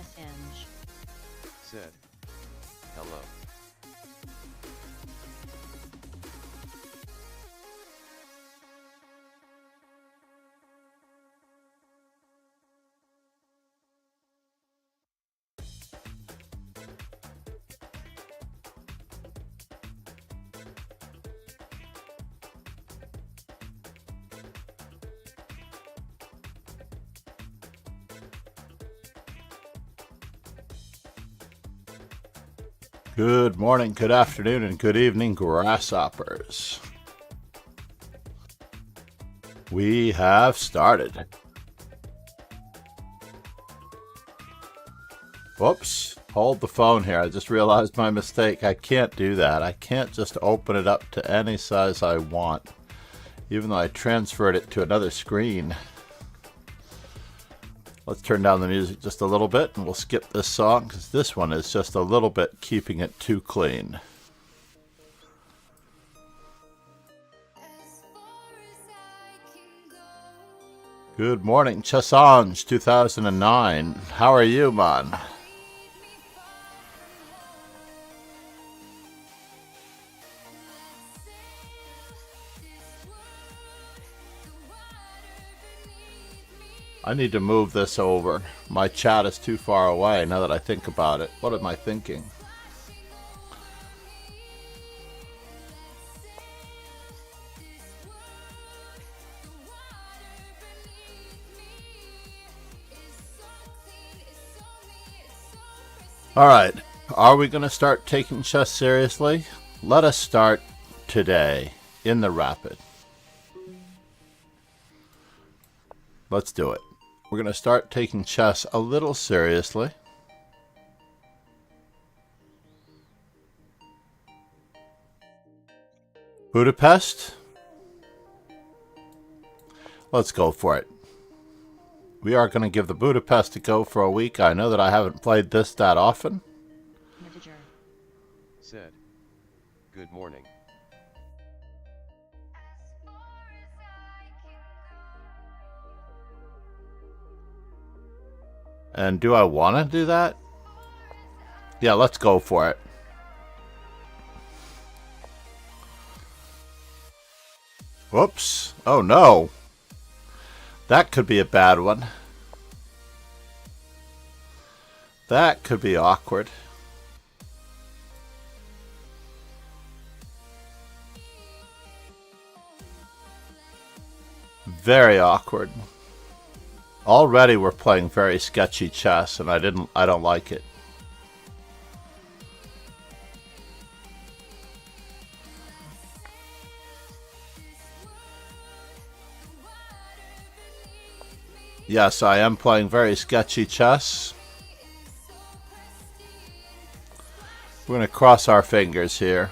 Chessange. Said. Hello. Good morning, good afternoon, and good evening, grasshoppers. We have started. Whoops, hold the phone here. I just realized my mistake. I can't do that. I can't just open it up to any size I want, even though I transferred it to another screen. Let's turn down the music just a little bit and we'll skip this song because this one is just a little bit keeping it too clean. Good morning, Chessange 2009. How are you, man? I need to move this over. My chat is too far away now that I think about it. What am I thinking? Alright, are we going to start taking chess seriously? Let us start today in the rapid. Let's do it. We're going to start taking chess a little seriously. Budapest? Let's go for it. We are going to give the Budapest a go for a week. I know that I haven't played this that often. Said. Good morning. And do I want to do that? Yeah, let's go for it. Whoops. Oh no. That could be a bad one. That could be awkward. Very awkward. Already we're playing very sketchy chess and I don't like it. Yes, I am playing very sketchy chess. We're going to cross our fingers here.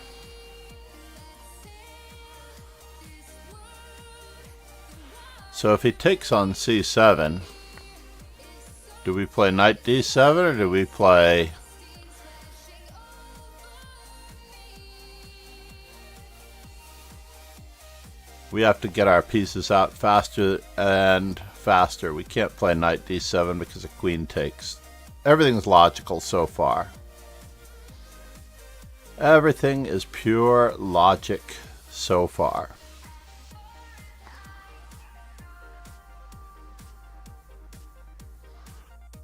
So if he takes on c7, do we play knight d7 or do we play... We have to get our pieces out faster and faster. We can't play knight d7 because a queen takes. Everything's logical so far. Everything is pure logic so far.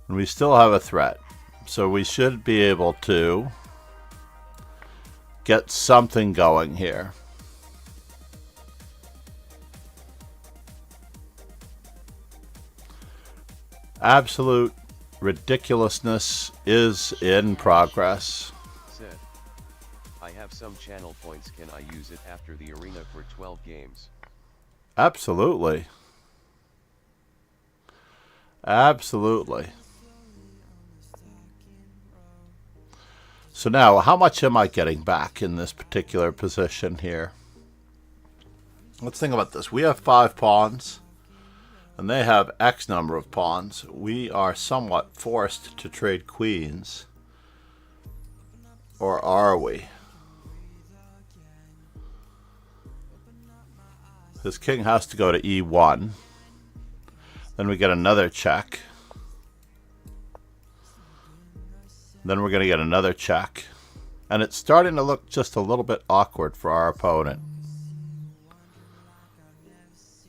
And we still have a threat, so we should be able to get something going here. Absolute ridiculousness is in progress. Said. I have some channel points. Can I use it after the arena for 12 games? Absolutely. Absolutely. So now, how much am I getting back in this particular position here? Let's think about this. We have 5 pawns, and they have X number of pawns. We are somewhat forced to trade queens. Or are we? His king has to go to e1. Then we get another check. Then we're going to get another check. And it's starting to look just a little bit awkward for our opponent.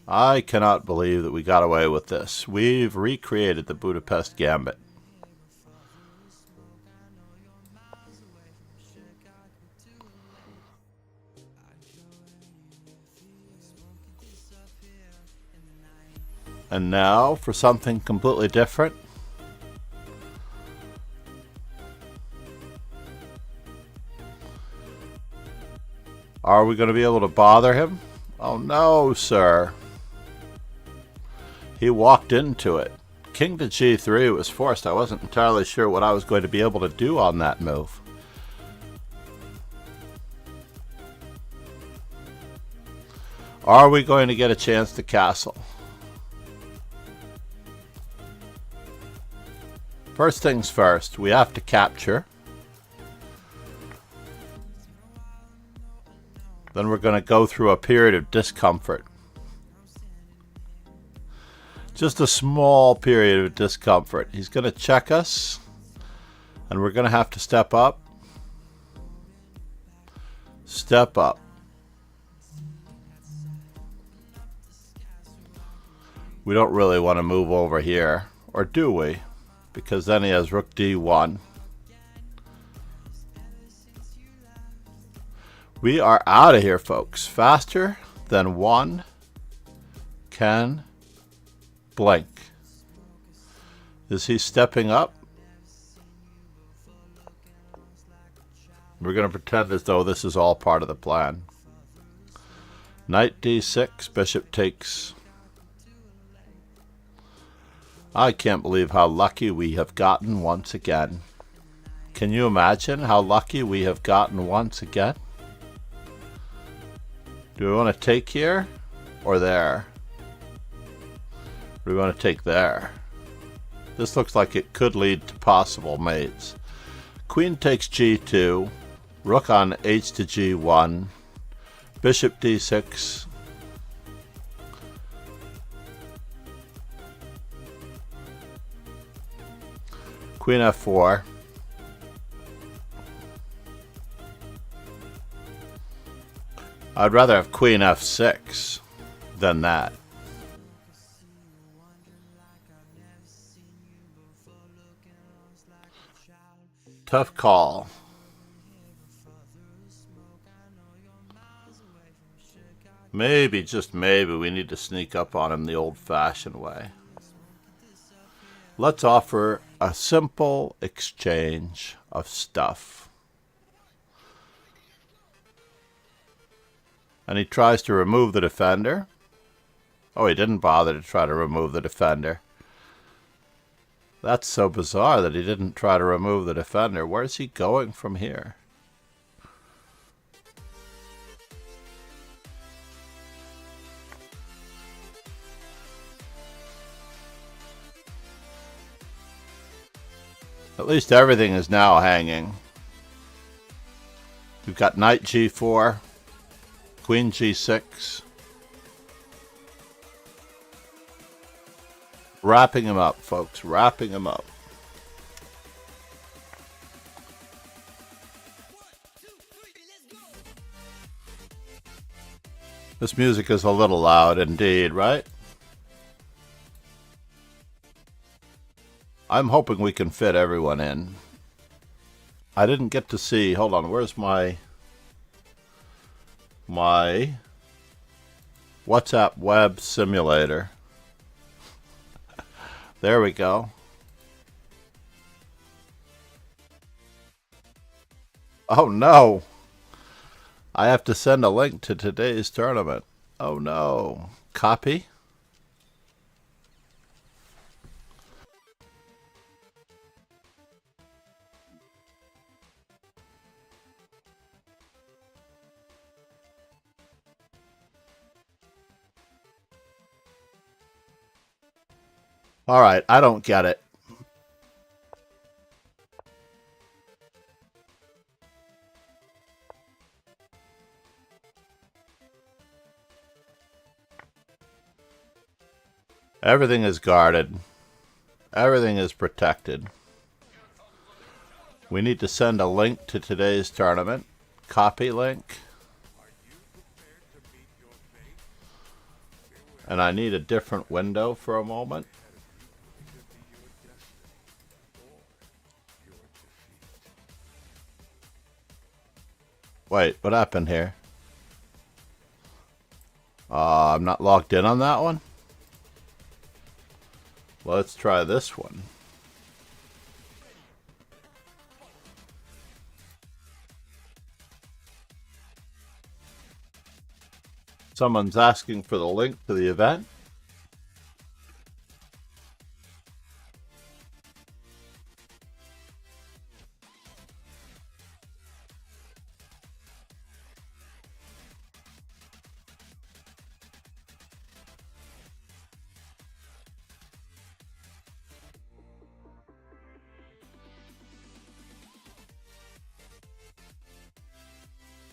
I cannot believe that we got away with this. We've recreated the Budapest Gambit. And now for something completely different. Are we going to be able to bother him? Oh no, sir. He walked into it. King to g3 was forced. I wasn't entirely sure what I was going to be able to do on that move. Are we going to get a chance to castle? First things first, we have to capture. Then we're going to go through a period of discomfort. Just a small period of discomfort. He's going to check us, and we're going to have to step up. Step up. We don't really want to move over here, or do we? Because then he has rook d1. We are out of here, folks. Faster than one can blink. Is he stepping up? We're going to pretend as though this is all part of the plan. Knight d6, bishop takes. I can't believe how lucky we have gotten once again. Can you imagine how lucky we have gotten once again? Do we want to take here or there? Do we want to take there? This looks like it could lead to possible mates. Queen takes g2, rook on h to g1, bishop d6. Queen f4. I'd rather have queen f6 than that. Tough call. Maybe, just maybe, we need to sneak up on him the old-fashioned way. Let's offer a simple exchange of stuff. And he tries to remove the defender. Oh, he didn't bother to try to remove the defender. That's so bizarre that he didn't try to remove the defender. Where's he going from here? At least everything is now hanging. We've got knight g4, queen g6. Wrapping him up, folks. Wrapping him up. This music is a little loud indeed, right? I'm hoping we can fit everyone in. I didn't get to see. Hold on. Where's my WhatsApp web simulator? There we go. Oh no. I have to send a link to today's tournament. Oh no. Copy. All right, I don't get it. Everything is guarded. Everything is protected. We need to send a link to today's tournament. Copy link. And I need a different window for a moment. Wait, what happened here? I'm not logged in on that one. Let's try this one. Someone's asking for the link to the event.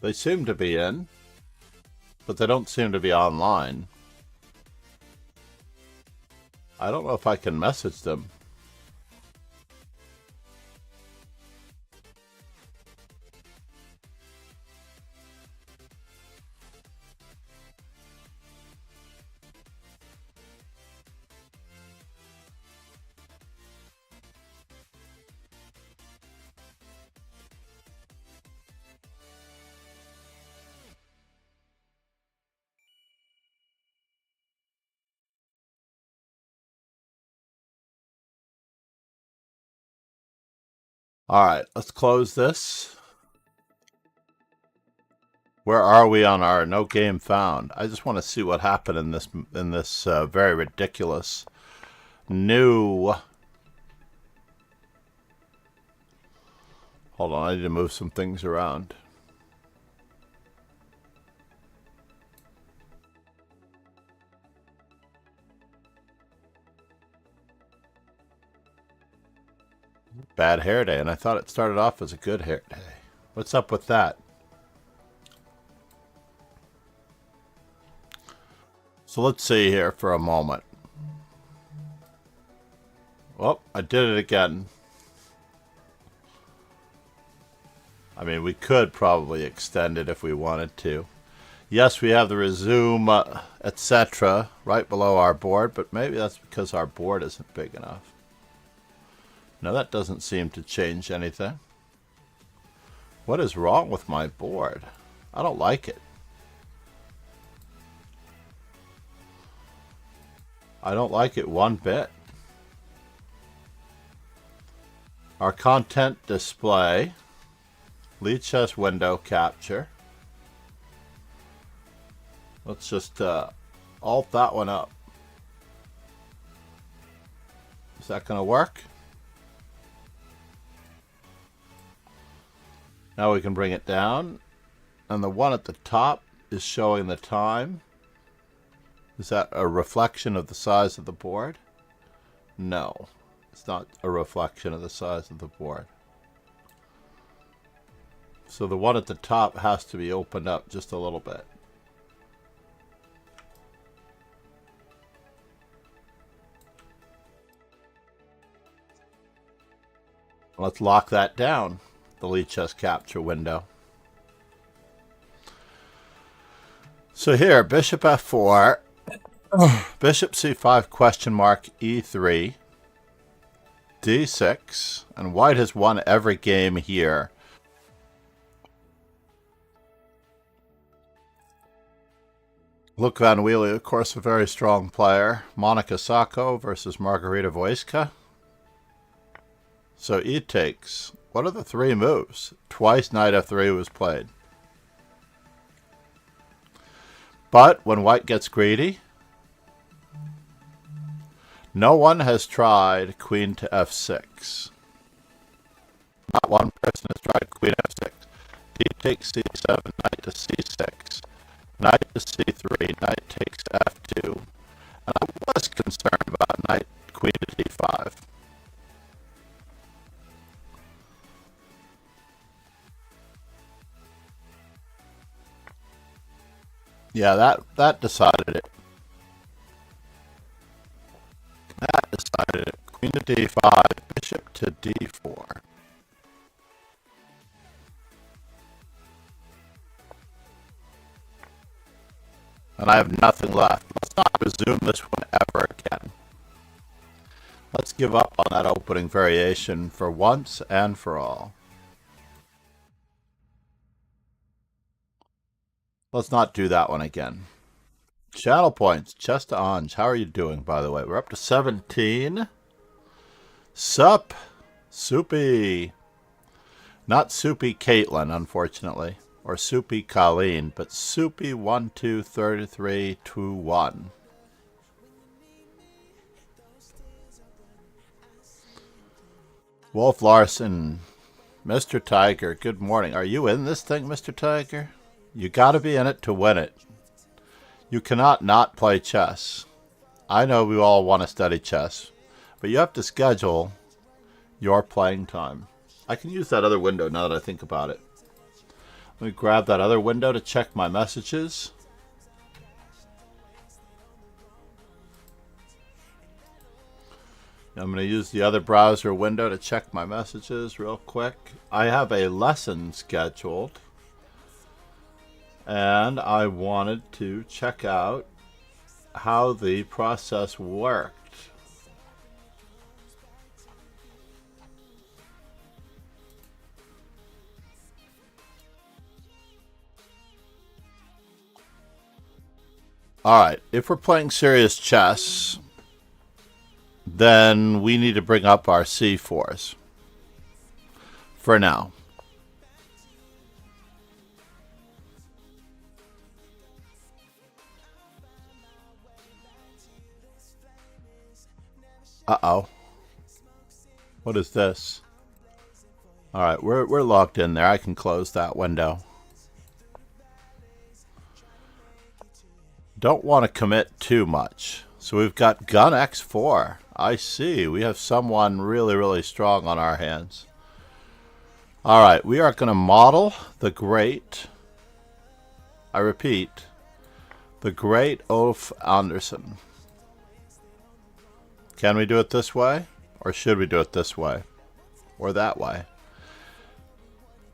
They seem to be in, but they don't seem to be online. I don't know if I can message them. All right, let's close this. Where are we on our no game found? I just want to see what happened in this very ridiculous new. Hold on, I need to move some things around. Bad hair day, and I thought it started off as a good hair day. What's up with that? So let's see here for a moment. Well, I did it again. I mean, we could probably extend it if we wanted to. Yes, we have the resume, etc. right below our board, but maybe that's because our board isn't big enough. No, that doesn't seem to change anything. What is wrong with my board? I don't like it. I don't like it one bit. Our content display. Lead chess window capture. Let's just alt that one up. Is that going to work? Now we can bring it down. And the one at the top is showing the time. Is that a reflection of the size of the board? No, it's not a reflection of the size of the board. So the one at the top has to be opened up just a little bit. Let's lock that down, the lead chess capture window. So here, bishop f4, bishop c5 question mark e3, d6, and white has won every game here. Luke Van Wheelie, of course, a very strong player. Monica Sacco versus Margarita Voiska. So e takes. What are the three moves? Twice knight f3 was played. But when white gets greedy, no one has tried queen to f6. Not one person has tried queen f6. D takes c7, knight to c6, knight to c3, knight takes f2. And I was concerned about knight queen to d5. Yeah, that decided it. That decided it. Queen to d5, bishop to d4. and I have nothing left. Let's not resume this one ever again. Let's give up on that opening variation for once and for all. Let's not do that one again. Channel points, Chest to Ange. How are you doing, by the way? We're up to 17. Sup, Soupy. Not Soupy Caitlin, unfortunately. Or Soupy Colleen, but Soupy 123321. Wolf Larson. Mr. Tiger, good morning. Are you in this thing, Mr. Tiger? You gotta be in it to win it. You cannot not play chess. I know we all want to study chess, but you have to schedule your playing time. I can use that other window now that I think about it. Let me grab that other window to check my messages. I'm going to use the other browser window to check my messages real quick. I have a lesson scheduled, and I wanted to check out how the process worked. Alright, if we're playing serious chess, then we need to bring up our c4s. For now. Uh-oh. What is this? Alright, we're locked in there. I can close that window. Don't want to commit too much. So we've got Gun X4. I see. We have someone really, really strong on our hands. Alright, we are going to model the great, I repeat, the great Ulf Andersson. Can we do it this way? Or should we do it this way? Or that way?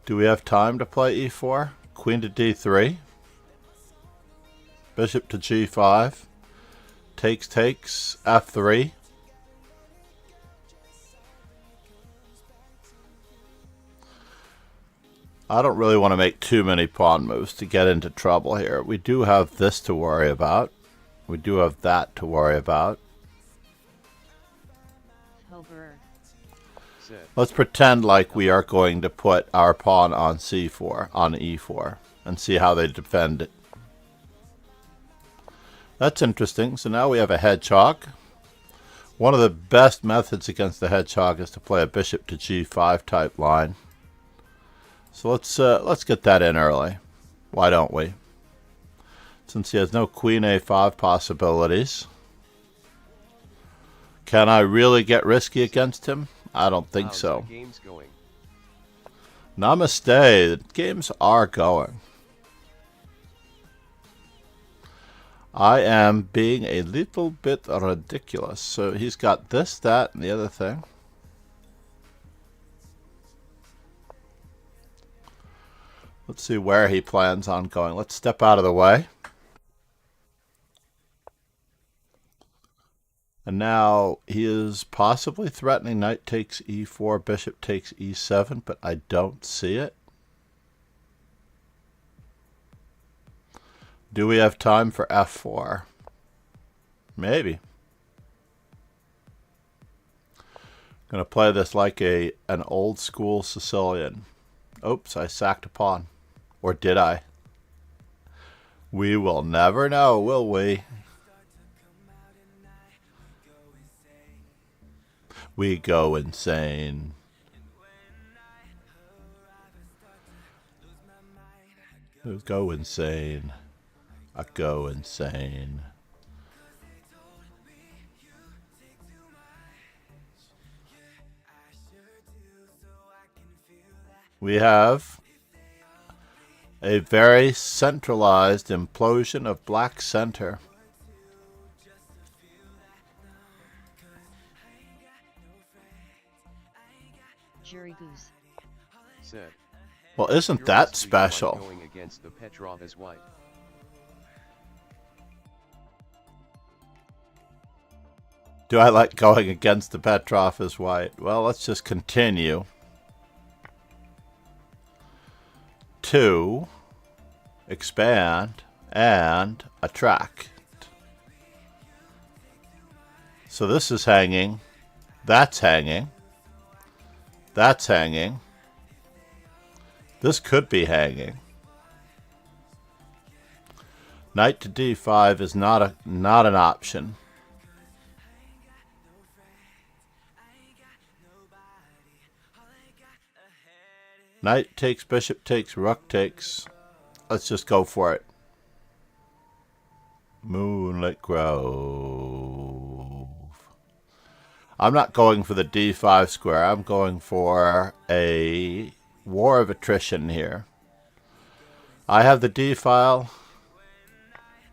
Do we have time to play e4? Queen to d3. Bishop to g5. Takes, f3. I don't really want to make too many pawn moves to get into trouble here. We do have this to worry about. We do have that to worry about. Let's pretend like we are going to put our pawn on c4, on e4, and see how they defend it. That's interesting. So now we have a hedgehog. One of the best methods against the hedgehog is to play a bishop to g5 type line. So let's get that in early. Why don't we? Since he has no queen a5 possibilities. Can I really get risky against him? I don't think so. The game's going. Namaste. The games are going. I am being a little bit ridiculous. So he's got this, that, and the other thing. Let's see where he plans on going. Let's step out of the way. And now he is possibly threatening knight takes e4, bishop takes e7, but I don't see it. Do we have time for f4? Maybe. I'm going to play this like an old school Sicilian. Oops, I sacked a pawn. Or did I? We will never know, will we? We go insane. We go insane. I go insane. We have a very centralized implosion of black center. Jury Goose said. Well, isn't that special? Going against the Petrov is white. Do I like going against the Petrov as white? Well, let's just continue. 2, expand, and attract. So this is hanging. That's hanging. That's hanging. This could be hanging. Knight to d5 is not an option. Knight takes, bishop takes, rook takes. Let's just go for it. Moonlit Grove. I'm not going for the d5 square. I'm going for a war of attrition here. I have the d file.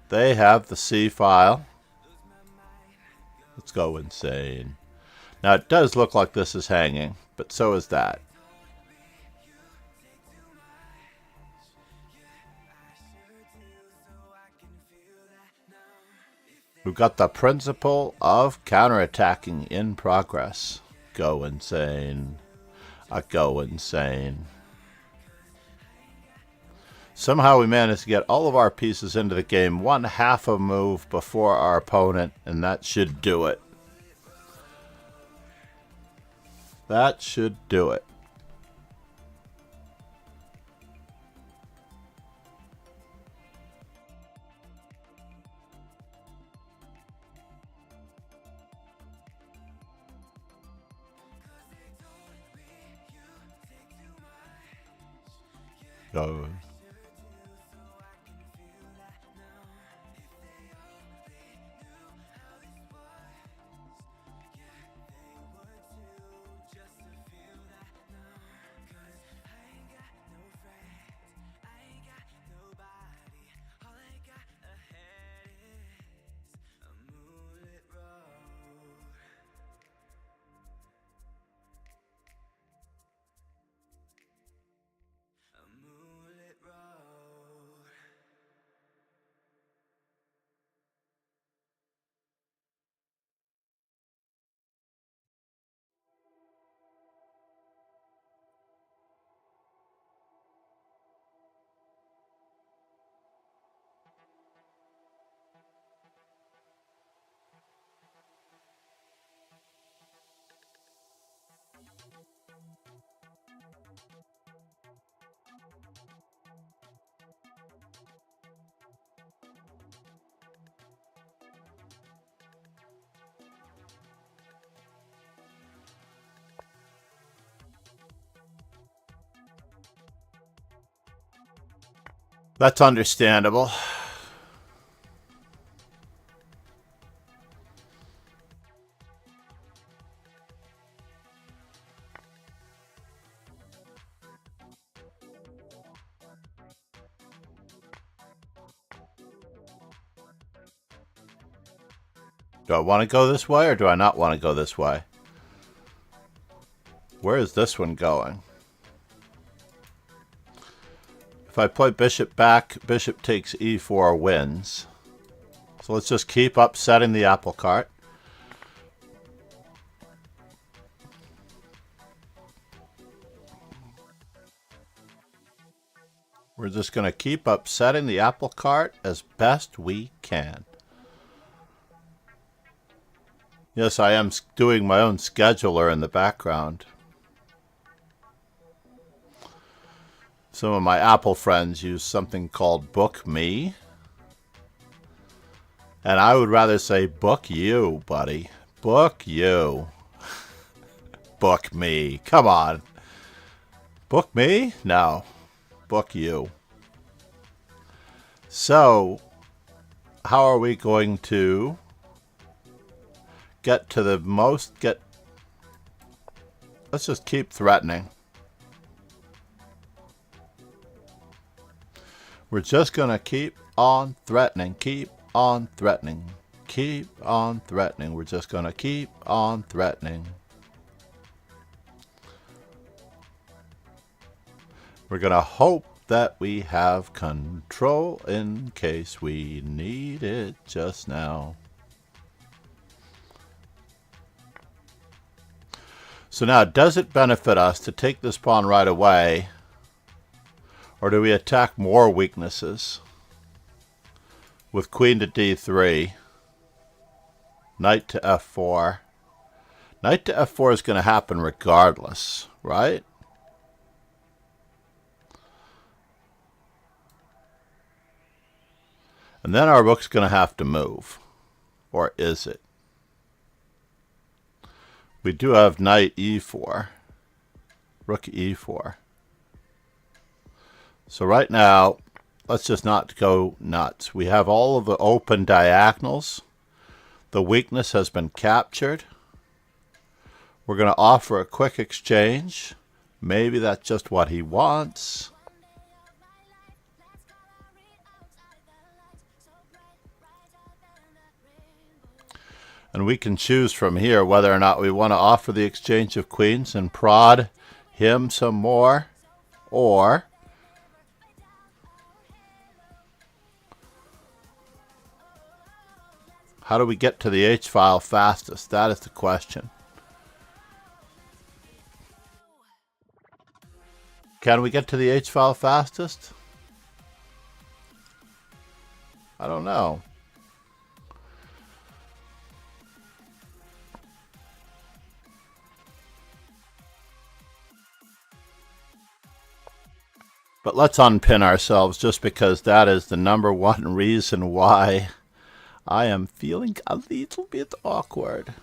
They have the c file. Let's go insane. Now it does look like this is hanging, but so is that. We've got the principle of counterattacking in progress. Go insane. I go insane. Somehow we managed to get all of our pieces into the game 1/2 a move before our opponent, and that should do it. That should do it. Go. That's understandable. Do I want to go this way or do I not want to go this way? Where is this one going? If I play bishop back, bishop takes e4 wins. So let's just keep upsetting the apple cart. We're just going to keep upsetting the apple cart as best we can. Yes, I am doing my own scheduler in the background. Some of my Apple friends use something called Book Me. And I would rather say book you, buddy. Book you. Book me. Come on. Book me? No. Book you. So, how are we going to get to the most... Let's just keep threatening. We're just going to keep on threatening, keep on threatening, keep on threatening. We're just going to keep on threatening. We're going to hope that we have control in case we need it just now. So now, does it benefit us to take this pawn right away, or do we attack more weaknesses with queen to d3, knight to f4? Knight to f4 is going to happen regardless, right? And then our rook's going to have to move. Or is it? We do have knight e4. Rook e4. So right now, let's just not go nuts. We have all of the open diagonals. The weakness has been captured. We're going to offer a quick exchange. Maybe that's just what he wants. And we can choose from here whether or not we want to offer the exchange of queens and prod him some more, or how do we get to the H-file fastest? That is the question. Can we get to the H-file fastest? I don't know. But let's unpin ourselves, just because that is the #1 reason why I am feeling a little bit awkward.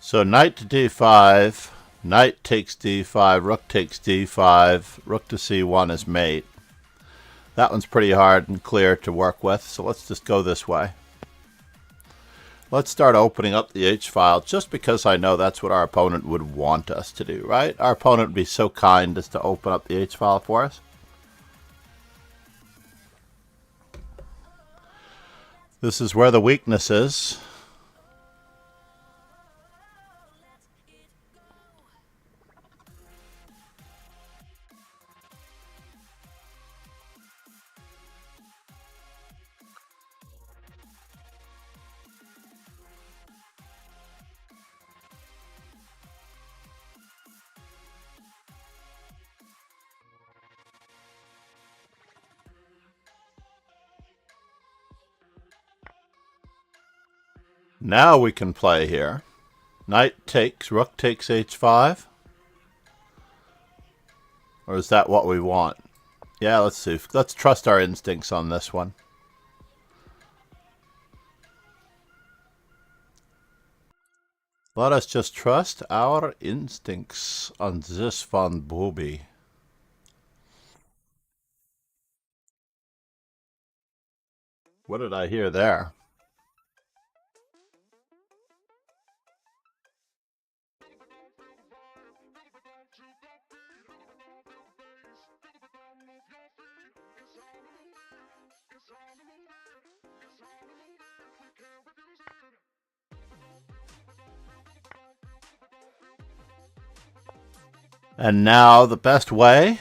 So knight to d5, knight takes d5, rook takes d5, rook to c1 is mate. That one's pretty hard and clear to work with, so let's just go this way. Let's start opening up the H-file, just because I know that's what our opponent would want us to do, right? Our opponent would be so kind as to open up the H-file for us. This is where the weakness is. Now we can play here. Knight takes, rook takes h5. Or is that what we want? Yeah, let's see. Let's trust our instincts on this one. Let us just trust our instincts on this one booby. What did I hear there? And now the best way?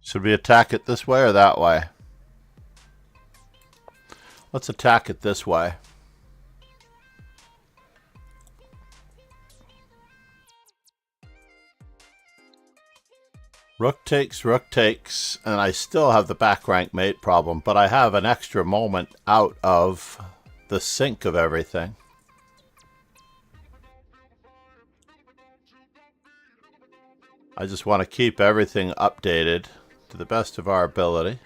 Should we attack it this way or that way? Let's attack it this way. Rook takes, and I still have the back rank mate problem, but I have an extra moment out of the sync of everything. I just want to keep everything updated to the best of our ability.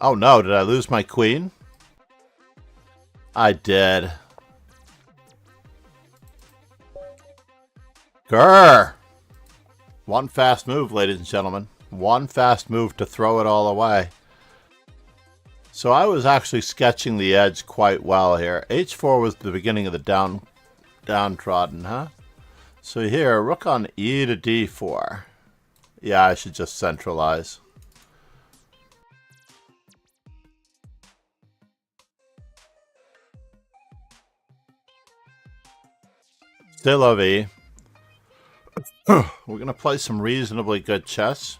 Oh no, did I lose my queen? I did. Grrr! One fast move, ladies and gentlemen. One fast move to throw it all away. So I was actually sketching the edge quite well here. H4 was the beginning of the downtrodden, huh? So here, rook on e to d4. Yeah, I should just centralize. Still of e. We're going to play some reasonably good chess.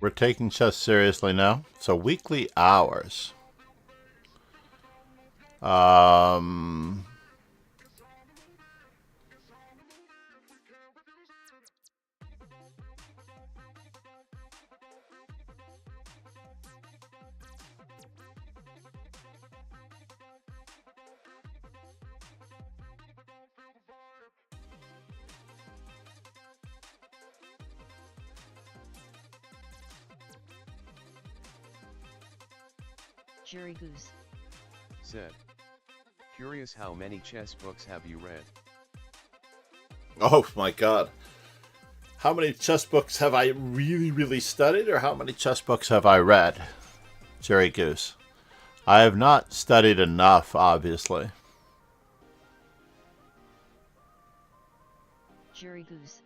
We're taking chess seriously now. So weekly hours. Jerry Goose said, curious how many chess books have you read? Oh my god. How many chess books have I really studied, or how many chess books have I read? Jerry Goose. I have not studied enough, obviously. Jerry Goose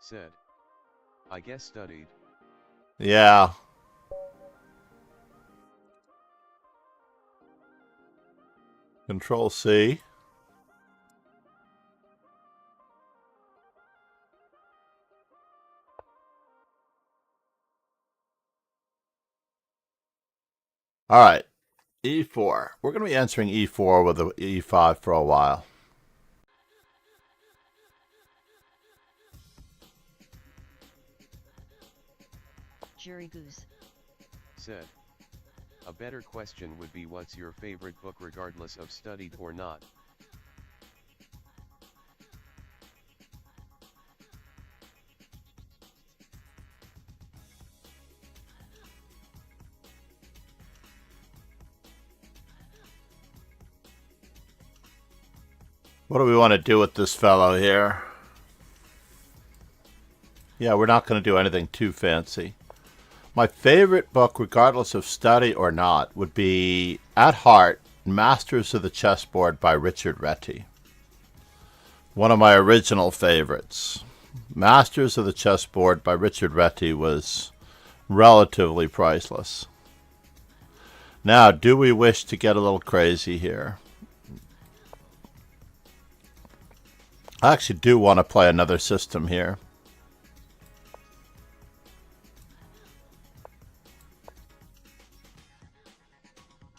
said, I guess studied. Yeah. Control C. All right, E4. We're going to be answering E4 with the E5 for a while. Jerry Goose said, a better question would be what's your favorite book regardless of studied or not? What do we want to do with this fellow here? Yeah, we're not going to do anything too fancy. My favorite book, regardless of study or not, would be, at heart, Masters of the Chessboard by Richard Reti. One of my original favorites. Masters of the Chessboard by Richard Reti was relatively priceless. Now, do we wish to get a little crazy here? I actually do want to play another system here.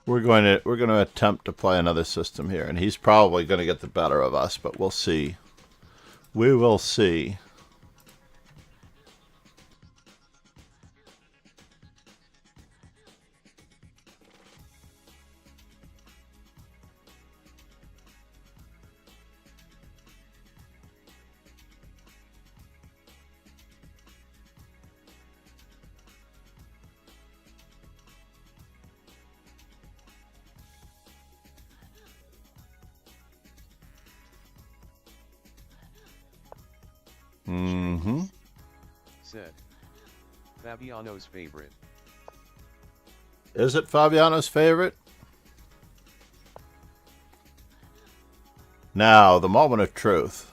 We're going to attempt to play another system here, and he's probably going to get the better of us, but we'll see. We will see. Said, Fabiano's favorite. Is it Fabiano's favorite? Now, the moment of truth.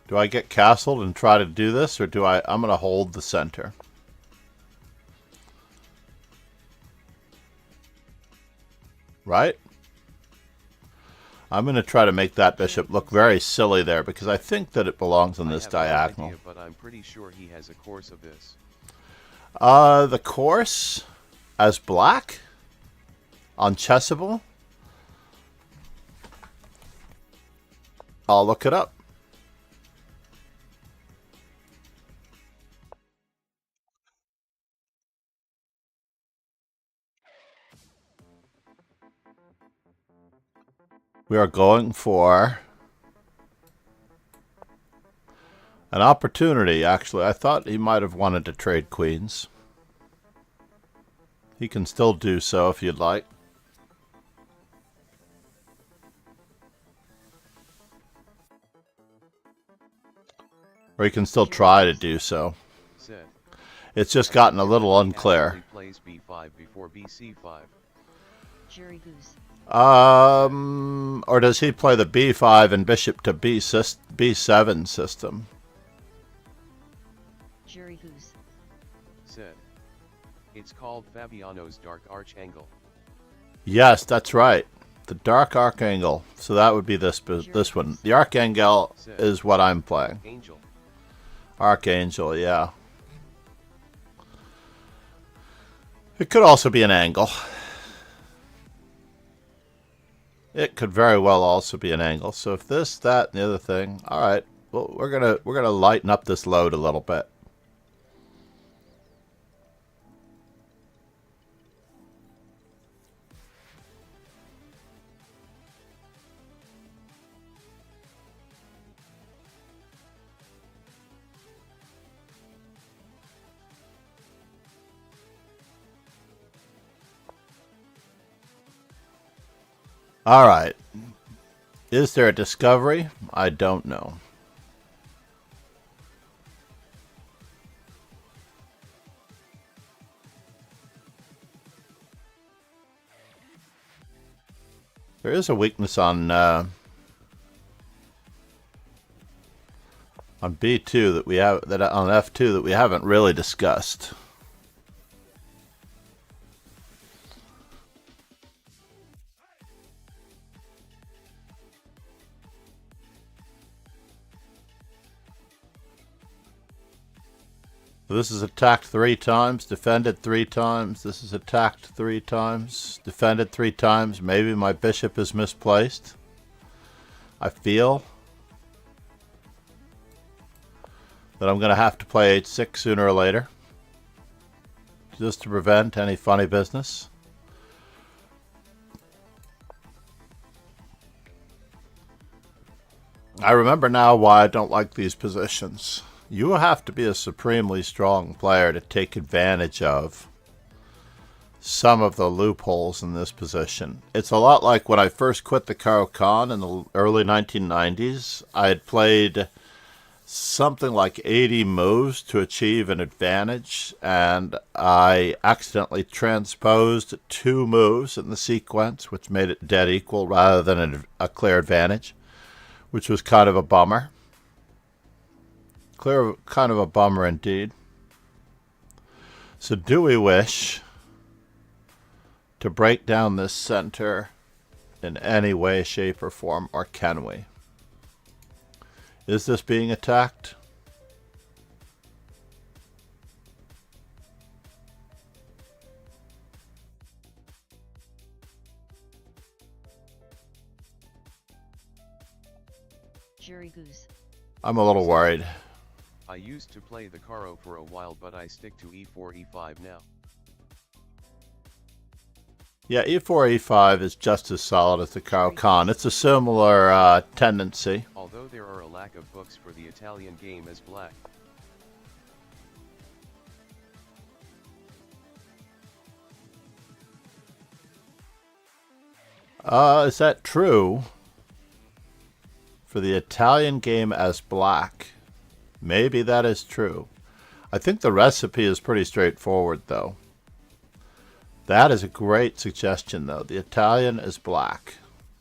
Do I get castled and try to do this, or do I'm going to hold the center. Right? I'm going to try to make that bishop look very silly there, because I think that it belongs on this diagonal. No idea, but I'm pretty sure he has a course of this. The course as black on Chessable? I'll look it up. We are going for an opportunity, actually. I thought he might have wanted to trade queens. He can still do so if you'd like. Or he can still try to do so. Set. It's just gotten a little unclear. Plays b5 before bc5. Jerry Goose. Or does he play the b5 and bishop to b7 system? Jerry Goose. Set. It's called Fabiano's dark arch angle. Yes, that's right. The dark arc angle. So that would be this one. The arc angle is what I'm playing. Angel. Archangel, yeah. It could also be an angle. It could very well also be an angle. So if this, that, and the other thing, all right. Well, we're gonna lighten up this load a little bit. All right. Is there a discovery? I don't know. There is a weakness on B2 that we have on F2 that we haven't really discussed. This is attacked 3 times, defended 3 times. This is attacked 3 times, defended 3 times. Maybe my bishop is misplaced. I feel that I'm going to have to play h6 sooner or later, just to prevent any funny business. I remember now why I don't like these positions. You have to be a supremely strong player to take advantage of some of the loopholes in this position. It's a lot like when I first quit the Caro-Kann in the early 1990s. I had played something like 80 moves to achieve an advantage, and I accidentally transposed 2 moves in the sequence, which made it dead equal rather than a clear advantage, which was kind of a bummer. Kind of a bummer indeed. So do we wish to break down this center in any way, shape, or form, or can we? Is this being attacked? Jerry Goose. I'm a little worried. I used to play the Caro for a while, but I stick to e4, e5 now. Yeah, e4, e5 is just as solid as the Caro-Kann. It's a similar tendency. Although there are a lack of books for the Italian game as black. Is that true? For the Italian game as black. Maybe that is true. I think the recipe is pretty straightforward, though. That is a great suggestion, though. The Italian is black.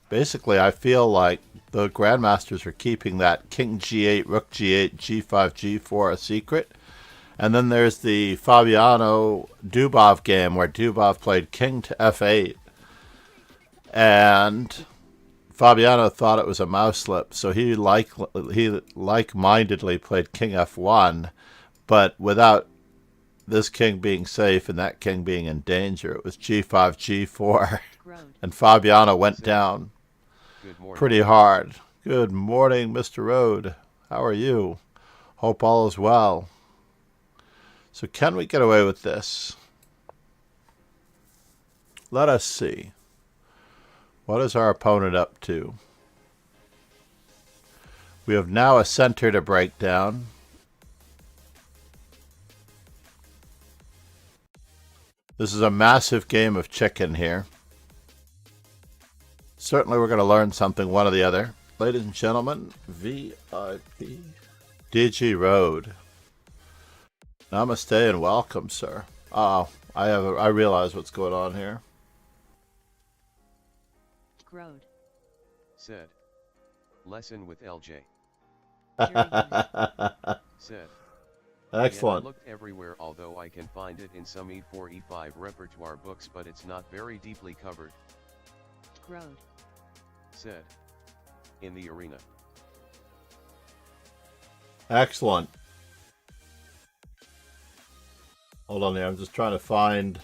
Basically, I feel like the grandmasters are keeping that king g8, rook g8, g5, g4 a secret. And then there's the Fabiano-Dubov game where Dubov played king to f8. And Fabiano thought it was a mouse slip, so he like-mindedly played king f1, but without this king being safe and that king being in danger. It was g5, g4, and Fabiano went down pretty hard. Good morning, Mr. Rode. How are you? Hope all is well. So can we get away with this? Let us see. What is our opponent up to? We have now a center to break down. This is a massive game of chicken here. Certainly we're going to learn something, one or the other. Ladies and gentlemen, VIP DG Road. Namaste and welcome, sir. Oh, I realize what's going on here. Road. Said. Lesson with LJ. Jury goose. Said. Excellent. I looked everywhere, although I can find it in some E4 E5 repertoire books, but it's not very deeply covered. Road. Said. In the arena. Excellent. Hold on there, I'm just trying to find...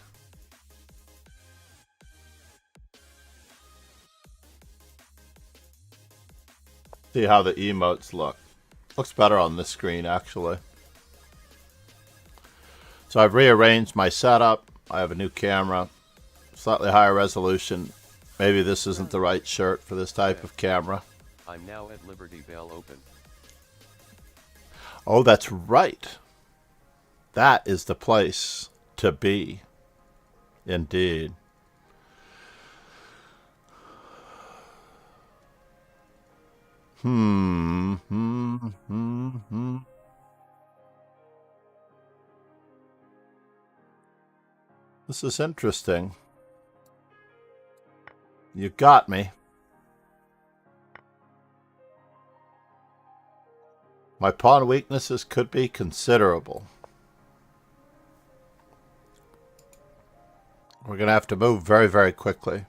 See how the emotes look. Looks better on this screen, actually. So I've rearranged my setup. I have a new camera, slightly higher resolution. Maybe this isn't the right shirt for this type of camera. I'm now at Liberty Bell Open. Oh, that's right. That is the place to be. Indeed. This is interesting. You got me. My pawn weaknesses could be considerable. We're going to have to move very, very quickly.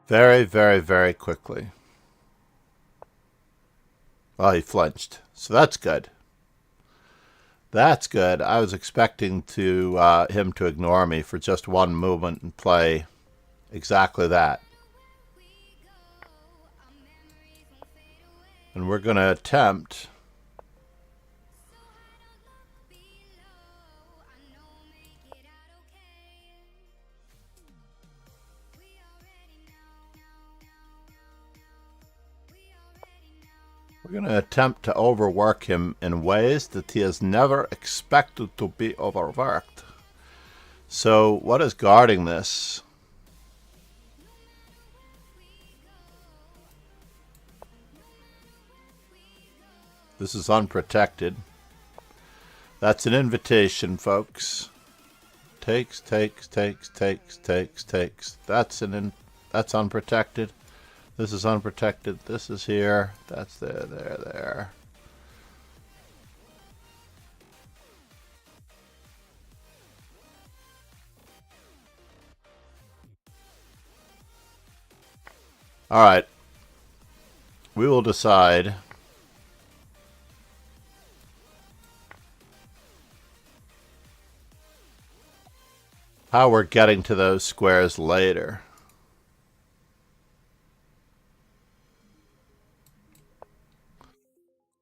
Very, very, very quickly. Well, he flinched. So that's good. That's good. I was expecting him to ignore me for just one movement and play exactly that. And we're going to attempt... We're going to attempt to overwork him in ways that he has never expected to be overworked. So what is guarding this? This is unprotected. That's an invitation, folks. Takes. That's unprotected. This is unprotected. This is here. That's there. All right. We will decide how we're getting to those squares later.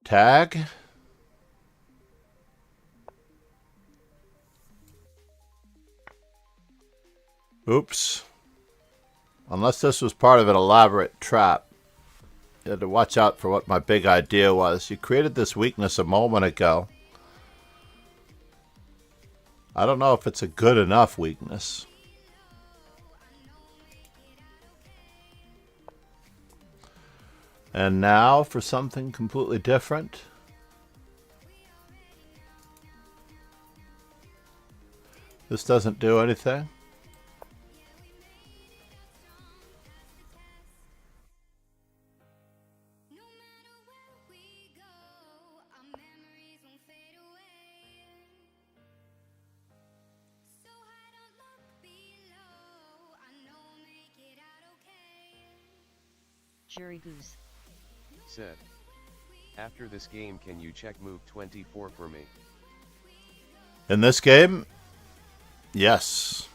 Tag. Oops. Unless this was part of an elaborate trap. You had to watch out for what my big idea was. You created this weakness a moment ago. I don't know if it's a good enough weakness. And now for something completely different. This doesn't do anything. Jury goose. Said. After this game, can you check move 24 for me? In this game? Yes.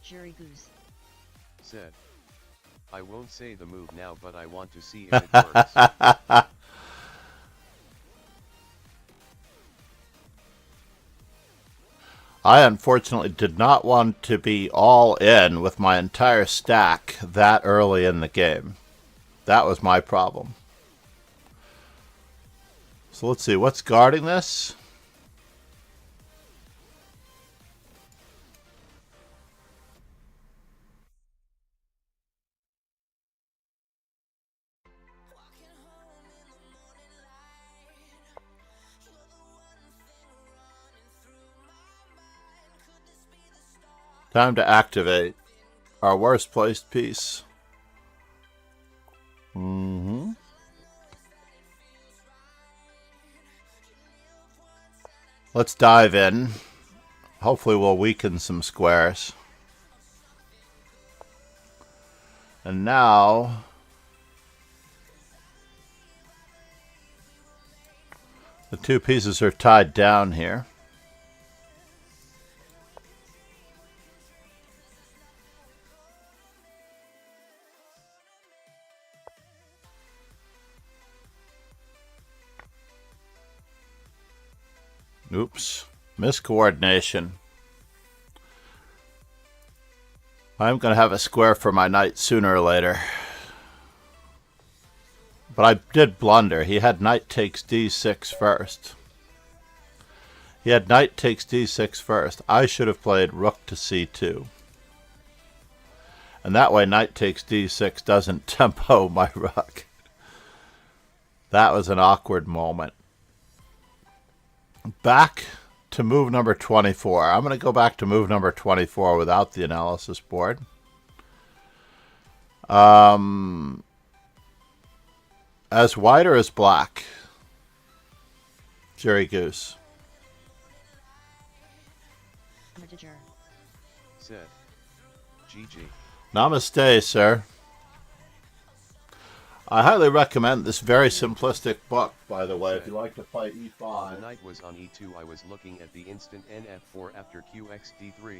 Jury goose. Said. I won't say the move now, but I want to see if it works. I unfortunately did not want to be all in with my entire stack that early in the game. That was my problem. So let's see, what's guarding this? Time to activate our worst placed piece. Let's dive in. Hopefully we'll weaken some squares. And now the two pieces are tied down here. Oops. Miscoordination. I'm going to have a square for my knight sooner or later. But I did blunder. He had knight takes d6 first. He had knight takes d6 first. I should have played rook to c2. And that way knight takes d6 doesn't tempo my rook. That was an awkward moment. Back to move number 24. I'm going to go back to move number 24 without the analysis board. As white or as black? Jerry Goose. Said. GG. Namaste, sir. I highly recommend this very simplistic book, by the way, if you like to play e5. The knight was on e2. I was looking at the instant nf4 after qxd3.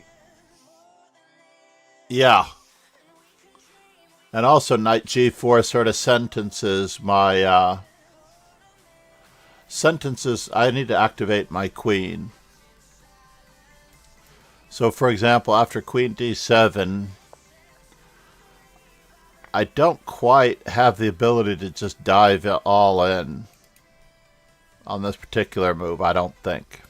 Yeah. And also knight g4 sort of sentences my sentences. I need to activate my queen. So for example, after queen d7, I don't quite have the ability to just dive all in on this particular move, I don't think.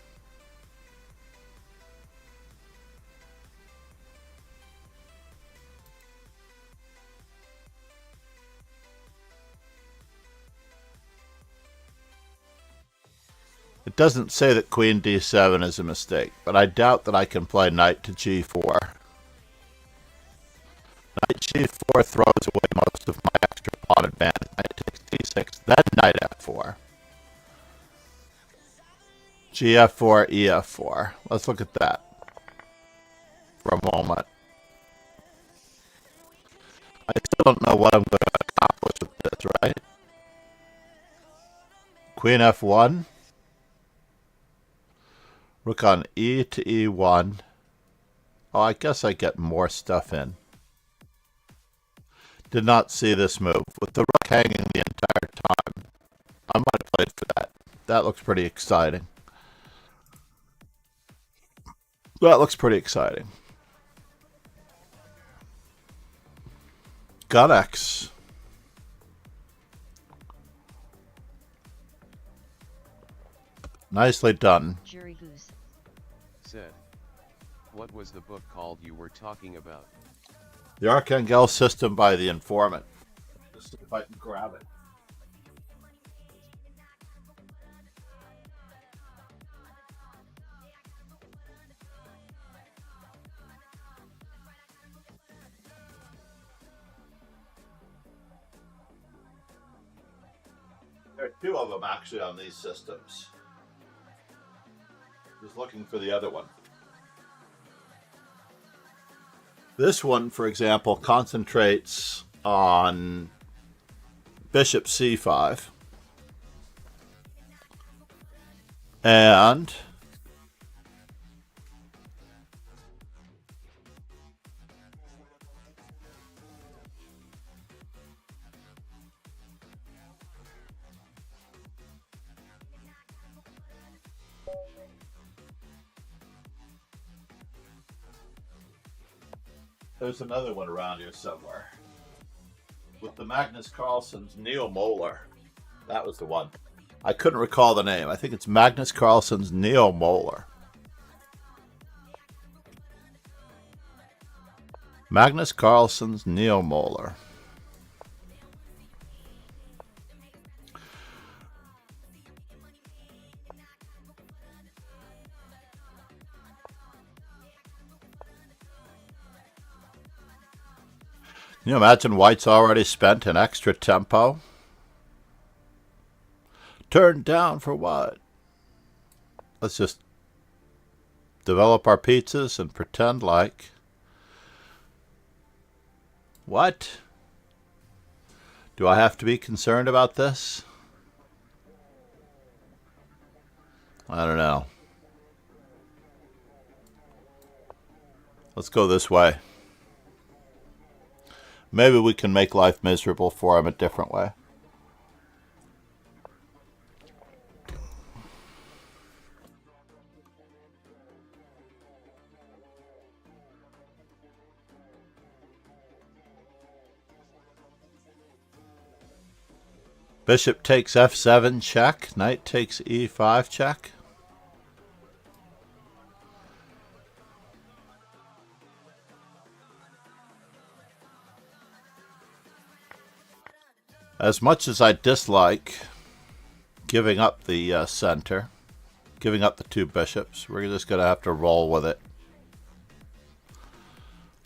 It doesn't say that queen d7 is a mistake, but I doubt that I can play knight to g4. Knight g4 throws away most of my extra pawn advantage. Knight takes d6, then knight f4. gf4, ef4. Let's look at that for a moment. I still don't know what I'm going to accomplish with this, right? Queen f1. Rook on e to e1. Oh, I guess I get more stuff in. Did not see this move. With the rook hanging the entire time, I might have played for that. That looks pretty exciting. That looks pretty exciting. Gun X. Nicely done. Jury Goose. Said. What was the book called you were talking about? The Archangel System by the Informant. Just see if I can grab it. There are two of them actually on these systems. Just looking for the other one. This one, for example, concentrates on bishop c5 and There's another one around here somewhere. With the Magnus Carlsen's neomolar. That was the one. I couldn't recall the name. I think it's Magnus Carlsen's neomolar. Magnus Carlsen's neomolar. Can you imagine White's already spent an extra tempo? Turned down for what? Let's just develop our pizzas and pretend like... What? Do I have to be concerned about this? I don't know. Let's go this way. Maybe we can make life miserable for him a different way. Bishop takes f7 check. Knight takes e5 check. As much as I dislike giving up the center, giving up the two bishops, we're just going to have to roll with it.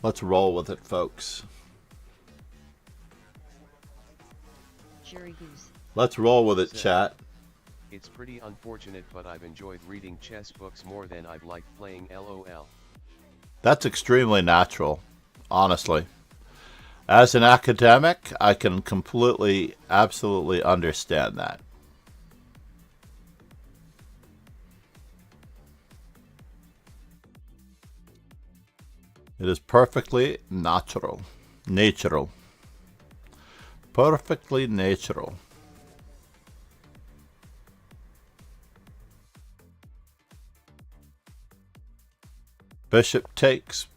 Let's roll with it, folks. Jerry Goose. Let's roll with it, chat. It's pretty unfortunate, but I've enjoyed reading chess books more than I've liked playing LOL. That's extremely natural, honestly. As an academic, I can completely, absolutely understand that. It is perfectly natural. Natural. Perfectly natural. Bishop takes.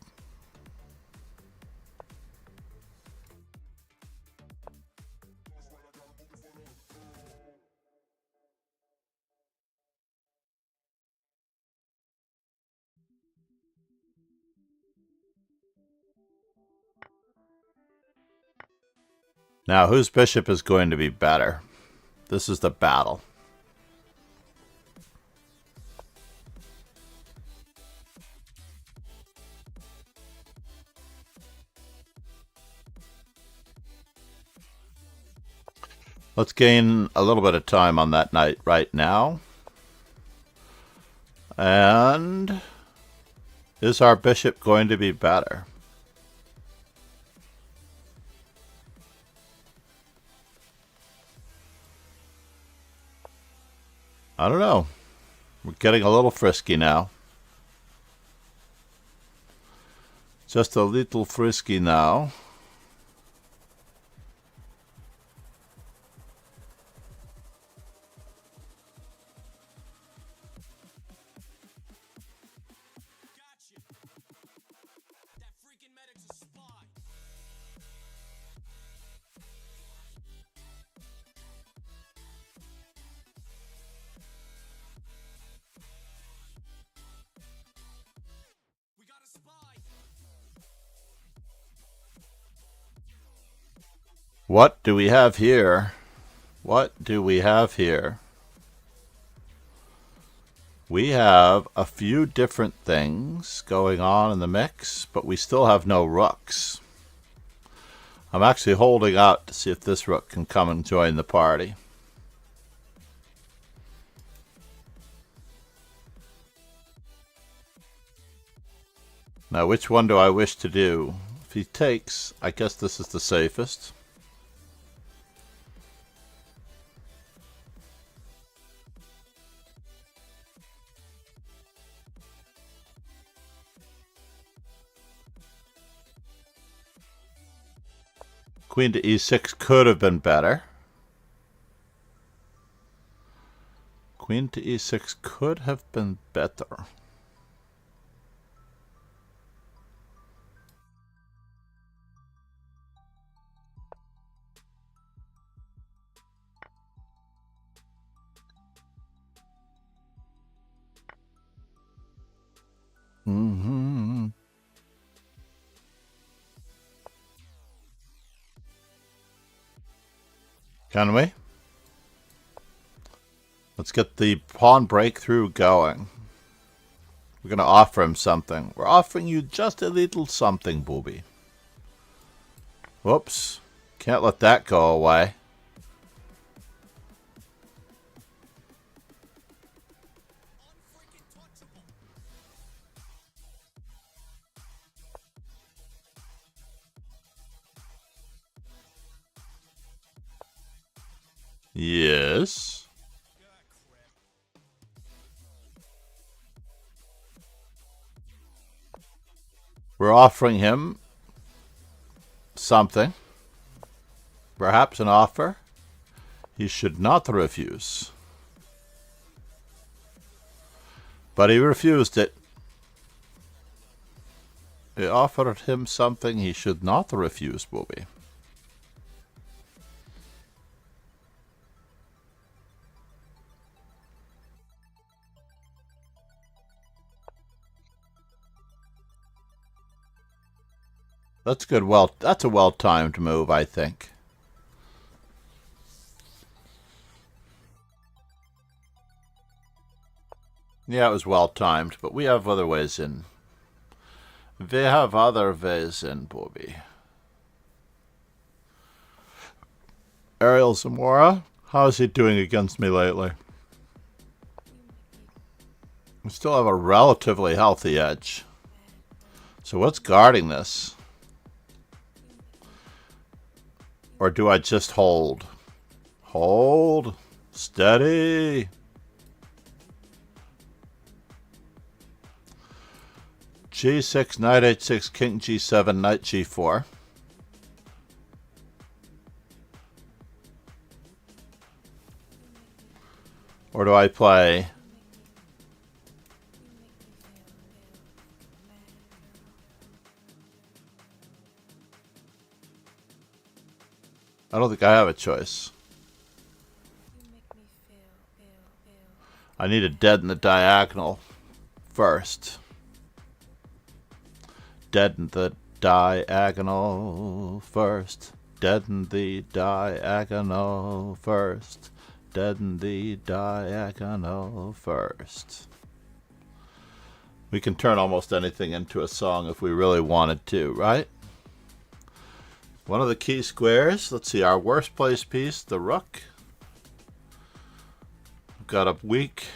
Now, whose bishop is going to be better? This is the battle. Let's gain a little bit of time on that knight right now. And is our bishop going to be better? I don't know. We're getting a little frisky now. Just a little frisky now. What do we have here? What do we have here? We have a few different things going on in the mix, but we still have no rooks. I'm actually holding out to see if this rook can come and join the party. Now, which one do I wish to do? If he takes, I guess this is the safest. Queen to e6 could have been better. Queen to e6 could have been better. Can we? Let's get the pawn breakthrough going. We're going to offer him something. We're offering you just a little something, booby. Whoops. Can't let that go away. Yes. We're offering him something. Perhaps an offer he should not refuse. But he refused it. We offered him something he should not refuse, booby. That's good. Well, that's a well-timed move, I think. Yeah, it was well-timed, but we have other ways in. We have other ways in, Bobby. Ariel Zamora, how is he doing against me lately? We still have a relatively healthy edge. So what's guarding this? Or do I just hold? Hold. Steady. G6, knight h6, king g7, knight g4. Or do I play... I don't think I have a choice. I need a dead in the diagonal first. Dead in the diagonal first. Dead in the diagonal first. Dead in the diagonal first. We can turn almost anything into a song if we really wanted to, right? One of the key squares. Let's see, our worst place piece, the rook. We've got a weak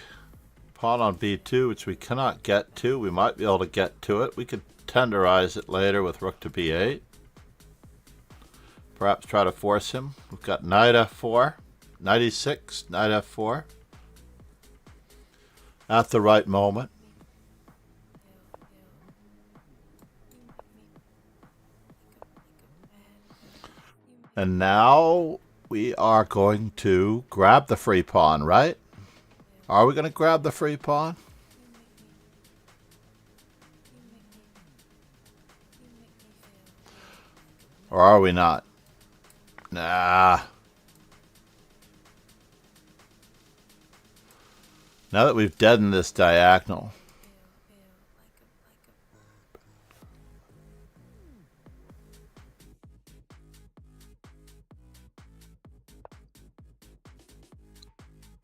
pawn on b2, which we cannot get to. We might be able to get to it. We could tenderize it later with rook to b8. Perhaps try to force him. We've got knight f4, knight e6, knight f4. At the right moment. And now we are going to grab the free pawn, right? Are we going to grab the free pawn? Or are we not? Nah. Now that we've deadened this diagonal.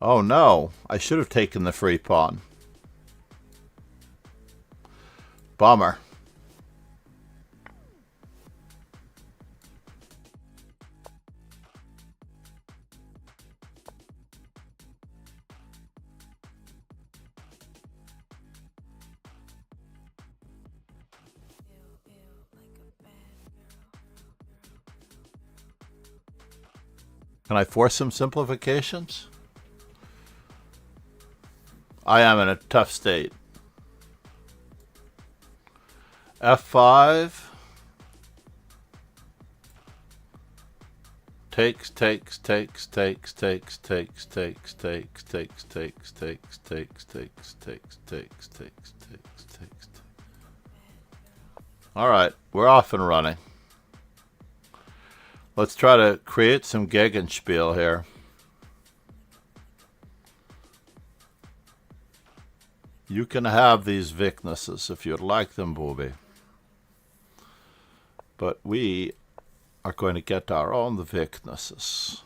Oh no, I should have taken the free pawn. Bummer. Can I force some simplifications? I am in a tough state. F5. Takes, takes, takes, takes, takes, takes, takes, takes, takes, takes, takes, takes, takes, takes, takes, takes, takes. All right, we're off and running. Let's try to create some Gegenspiel here. You can have these weaknesses if you'd like them, Booby. But we are going to get our own weaknesses.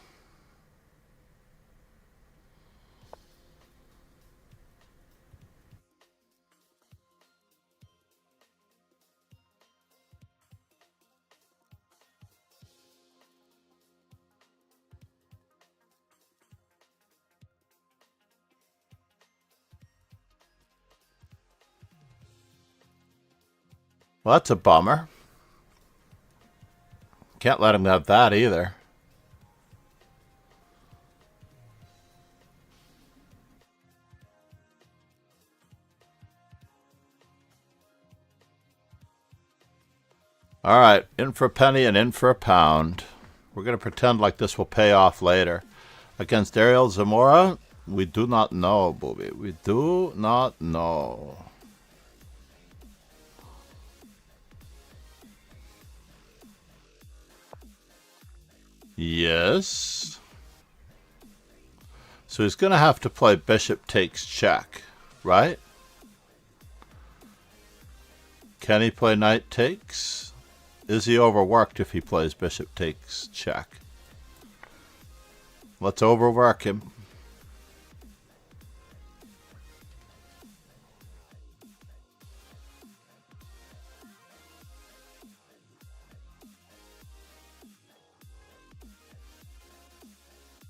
Well, that's a bummer. Can't let him have that either. Alright, in for a penny and in for a pound. We're going to pretend like this will pay off later. Against Ariel Zamora, we do not know, booby. We do not know. Yes. So he's going to have to play bishop takes check, right? Can he play knight takes? Is he overworked if he plays bishop takes check? Let's overwork him.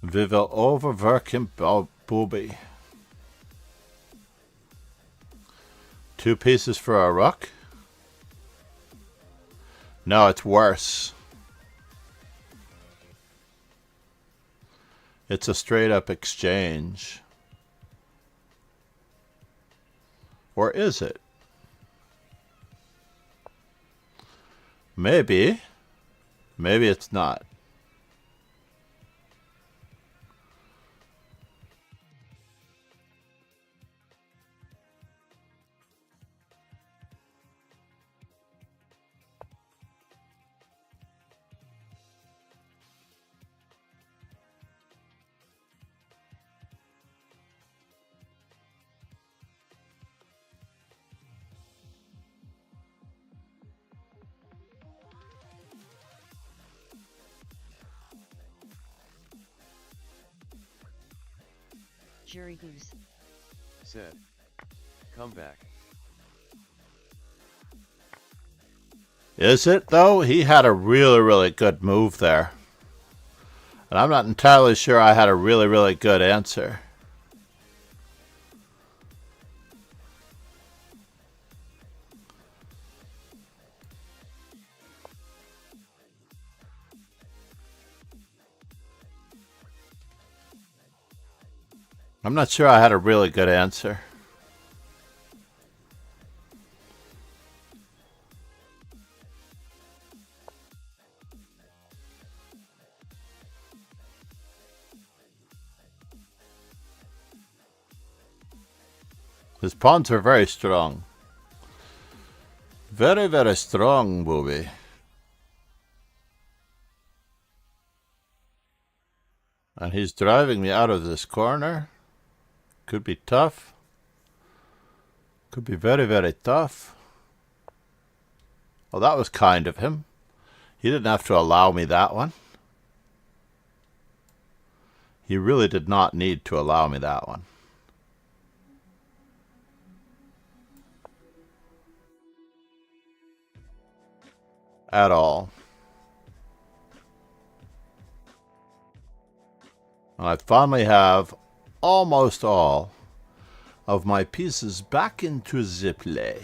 We will overwork him, booby. 2 pieces for a rook? No, it's worse. It's a straight up exchange. Or is it? Maybe. Maybe it's not. Jury who's Said. Come back. Is it, though? He had a really, really good move there. And I'm not entirely sure I had a really, really good answer. I'm not sure I had a really good answer. His pawns are very strong. Very, very strong, booby. And he's driving me out of this corner. Could be tough. Could be very, very tough. Well, that was kind of him. He didn't have to allow me that one. He really did not need to allow me that one. At all. I finally have almost all of my pieces back into the play.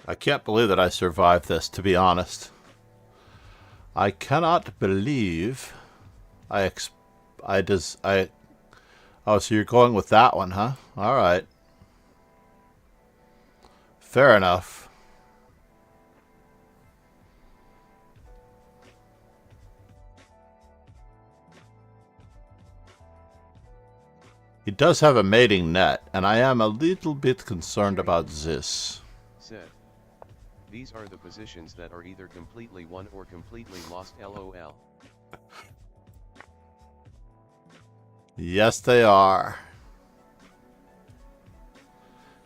I can't believe that I survived this, to be honest. I cannot believe oh, so you're going with that one, huh? All right. Fair enough. He does have a mating net, and I am a little bit concerned about this. Said. These are the positions that are either completely won or completely lost, lol. Yes, they are.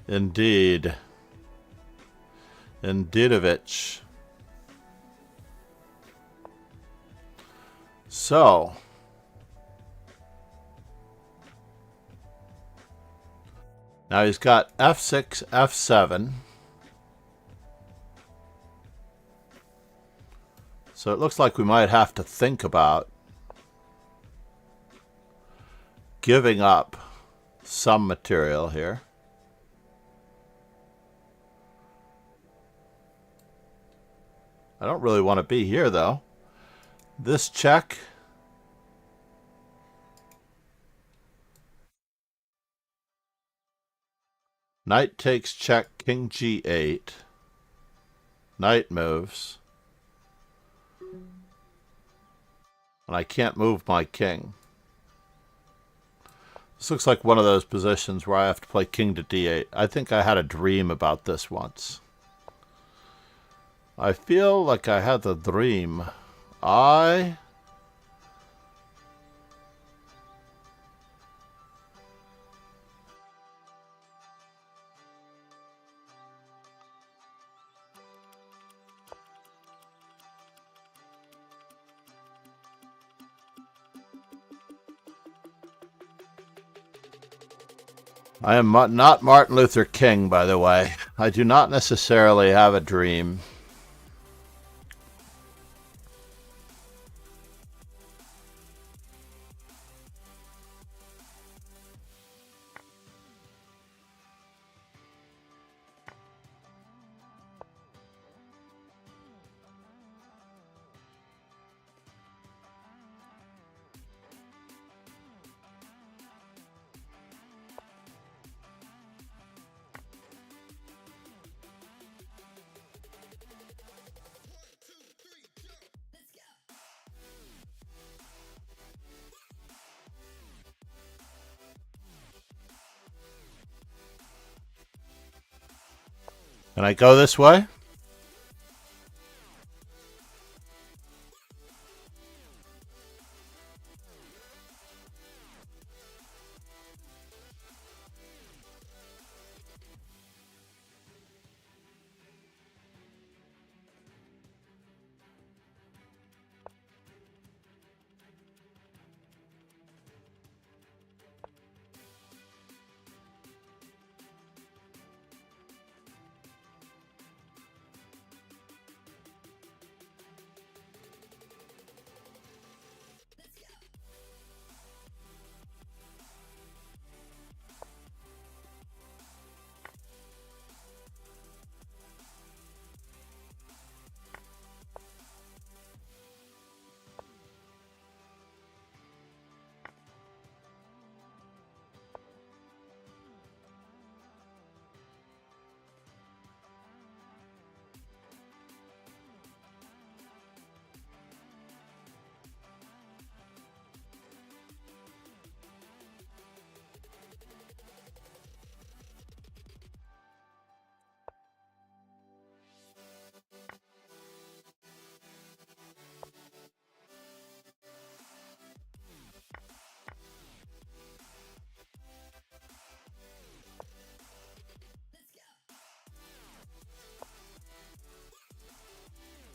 Indeed. Indeedovich. So, now he's got f6, f7. So it looks like we might have to think about giving up some material here. I don't really want to be here, though. This check. Knight takes check, king g8. Knight moves. And I can't move my king. This looks like one of those positions where I have to play king to d8. I think I had a dream about this once. I feel like I had the dream. I am not Martin Luther King, by the way. I do not necessarily have a dream. Can I go this way?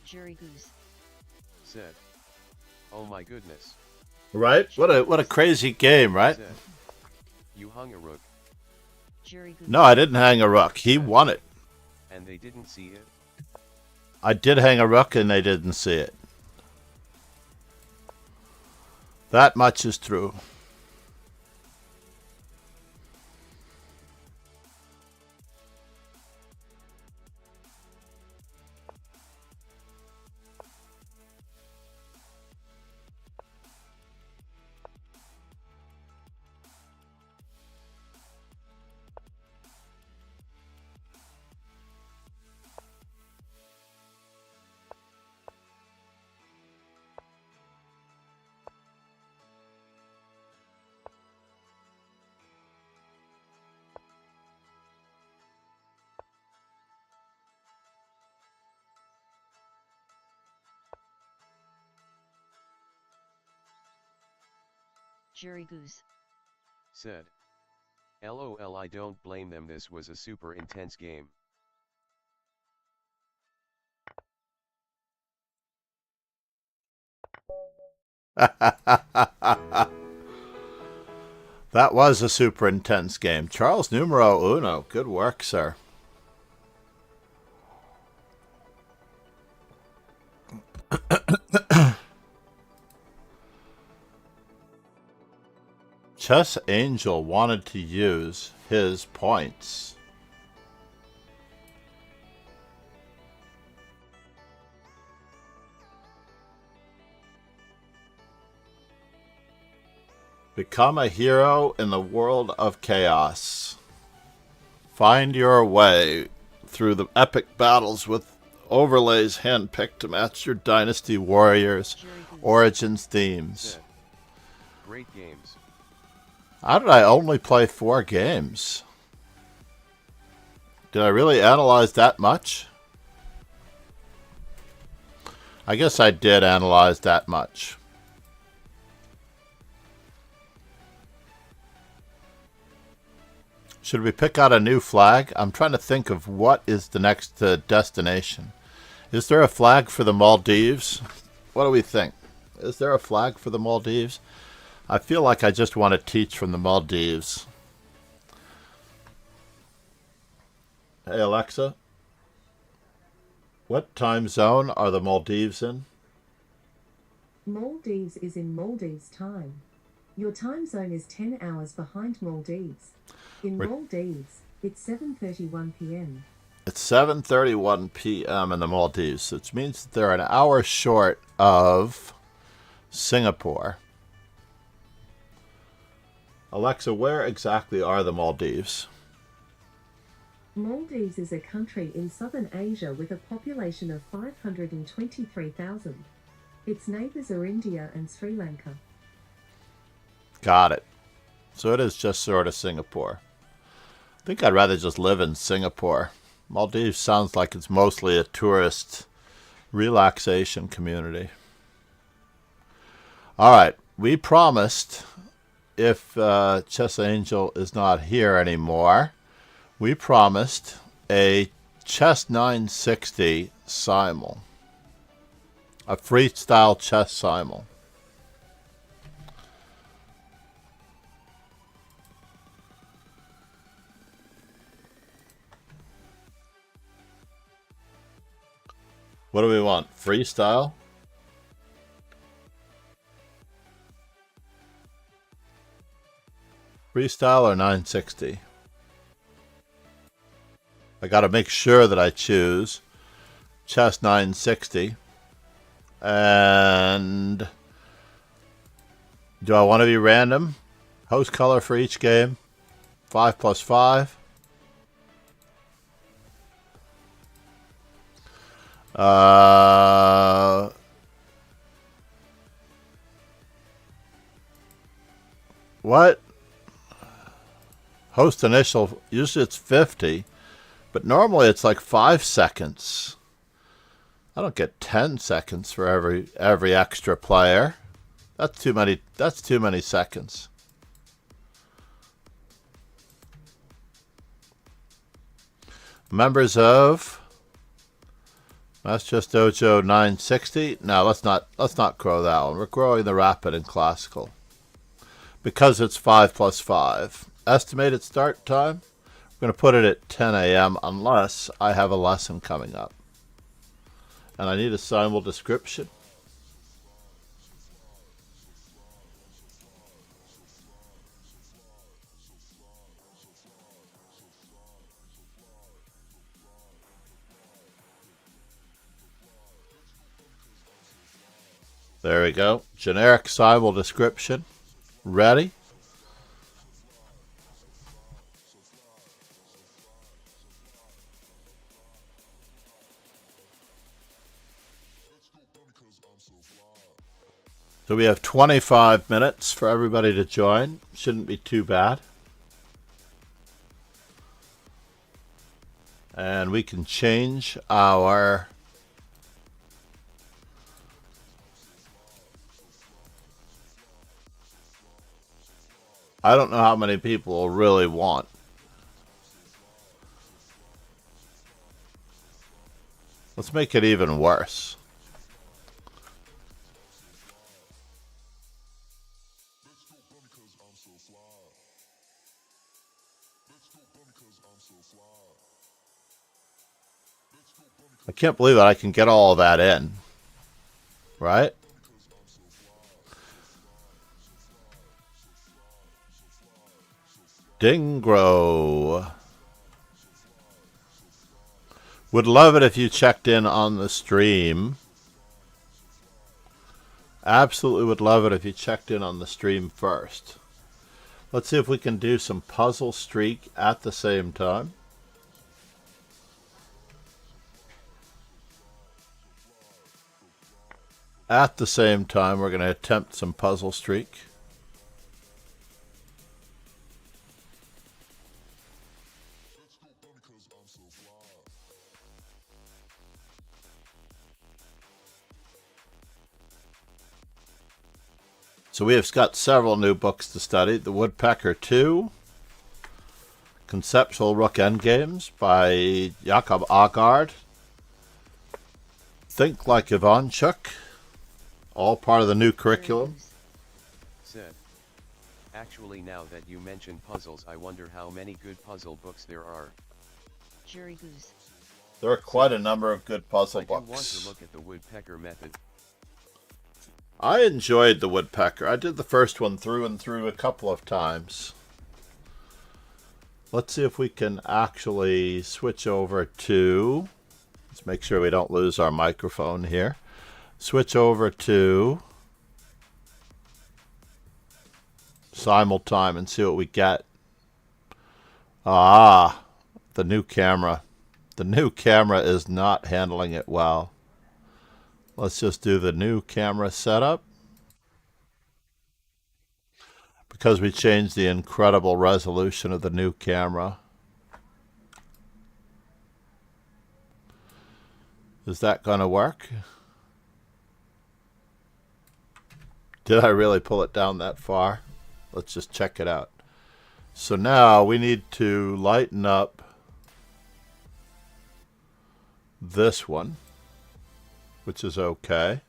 Jury Goose. Said. Oh my goodness. Right? What a crazy game, right? Said. You hung a rook. Jury Goose. No, I didn't hang a rook. He won it. And they didn't see it? I did hang a rook and they didn't see it. That much is true. Jerry Goose. Said. LOL, I don't blame them, this was a super intense game. That was a super intense game. Charles numero uno. Good work, sir. Chess Angel wanted to use his points. Become a hero in the world of chaos. Find your way through the epic battles with overlays handpicked to match your Dynasty Warriors Origins themes. Said. Great games. How did I only play 4 games? Did I really analyze that much? I guess I did analyze that much. Should we pick out a new flag? I'm trying to think of what is the next destination. Is there a flag for the Maldives? What do we think? Is there a flag for the Maldives? I feel like I just want to teach from the Maldives. Hey Alexa, what time zone are the Maldives in? Maldives is in Maldives time. Your time zone is 10 hours behind Maldives. In Maldives, it's 7:31 p.m. It's 7:31 p.m. in the Maldives, which means that they're an hour short of Singapore. Alexa, where exactly are the Maldives? Maldives is a country in southern Asia with a population of 523,000. Its neighbors are India and Sri Lanka. Got it. So it is just sort of Singapore. I think I'd rather just live in Singapore. Maldives sounds like it's mostly a tourist relaxation community. All right, we promised, if Chess Angel is not here anymore, we promised a Chess 960 simul, a freestyle chess simul. What do we want? Freestyle? Freestyle or 960? I got to make sure that I choose Chess 960. And do I want to be random? Host color for each game. 5 plus 5. What? Host initial, usually it's 50, but normally it's like 5 seconds. I don't get 10 seconds for every extra player. That's too many seconds. Members of Master Chess Dojo 960. No, let's not grow that one. We're growing the Rapid and Classical because it's 5 plus 5. Estimated start time. We're going to put it at 10 a.m. unless I have a lesson coming up, and I need a simul description. There we go. Generic simul description. Ready? So we have 25 minutes for everybody to join. Shouldn't be too bad. And we can change our I don't know how many people will really want. Let's make it even worse. I can't believe that I can get all of that in. Right? Dingro. Would love it if you checked in on the stream. Absolutely would love it if you checked in on the stream first. Let's see if we can do some puzzle streak at the same time. At the same time, we're going to attempt some puzzle streak. So we have got several new books to study. The Woodpecker 2, Conceptual Rook Endgames by Jakob Agard, Think Like Ivanchuk, all part of the new curriculum. Said. Actually, now that you mention puzzles, I wonder how many good puzzle books there are. Jury Goose. There are quite a number of good puzzle I do books. want to look at the woodpecker method. I enjoyed the Woodpecker. I did the first one through and through a couple of times. Let's see if we can actually switch over to... Let's make sure we don't lose our microphone here. Switch over to simultime and see what we get. Ah, the new camera. The new camera is not handling it well. Let's just do the new camera setup. Because we changed the incredible resolution of the new camera. Is that going to work? Did I really pull it down that far? Let's just check it out. So now we need to lighten up this one, which is okay.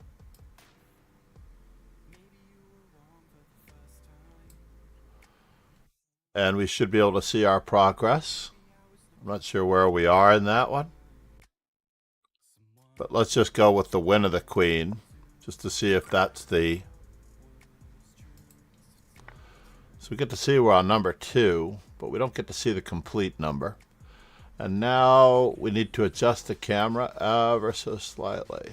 And we should be able to see our progress. I'm not sure where we are in that one. But let's just go with the win of the queen, just to see if that's the... So we get to see we're on number 2, but we don't get to see the complete number. And now we need to adjust the camera ever so slightly.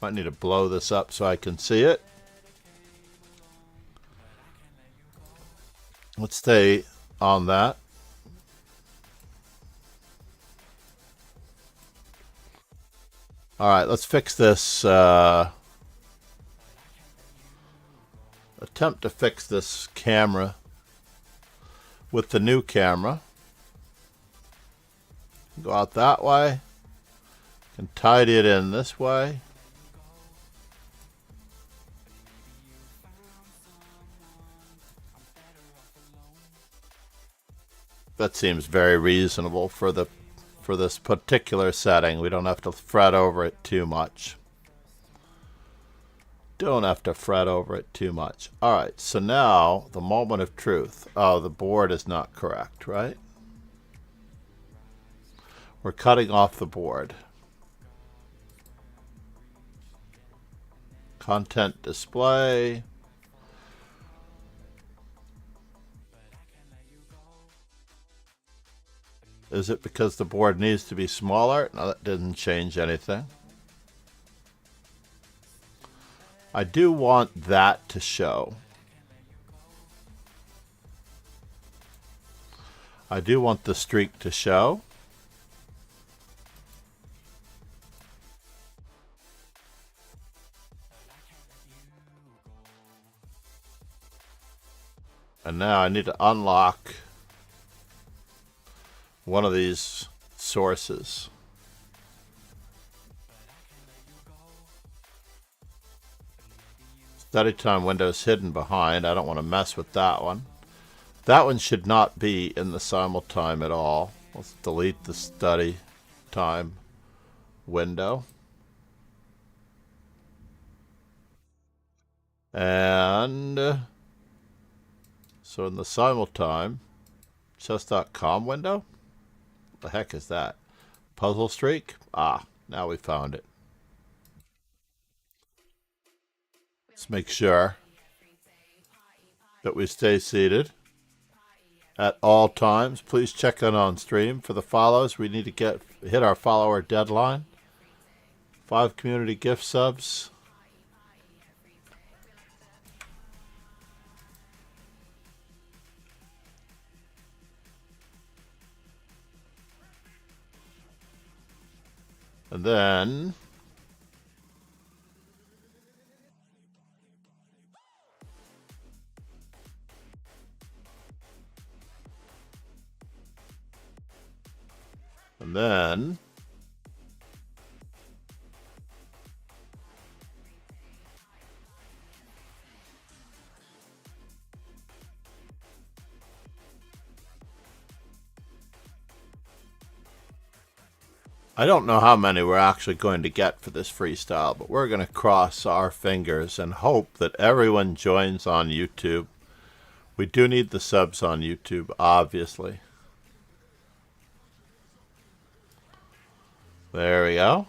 Might need to blow this up so I can see it. Let's stay on that. All right, let's fix this. Attempt to fix this camera with the new camera. Go out that way. Can tidy it in this way. That seems very reasonable for this particular setting. We don't have to fret over it too much. Don't have to fret over it too much. All right, so now the moment of truth. Oh, the board is not correct, right? We're cutting off the board. Content display. Is it because the board needs to be smaller? No, that didn't change anything. I do want that to show. I do want the streak to show. And now I need to unlock one of these sources. study time window is hidden behind. I don't want to mess with that one. That one should not be in the simultime at all. Let's delete the study time window. And so in the simultime, chess.com window? What the heck is that? Puzzle streak? Ah, now we found it. Let's make sure that we stay seated at all times. Please check in on stream for the follows. We need to hit our follower deadline. 5 community gift subs. And then I don't know how many we're actually going to get for this freestyle, but we're going to cross our fingers and hope that everyone joins on YouTube. We do need the subs on YouTube, obviously. There we go.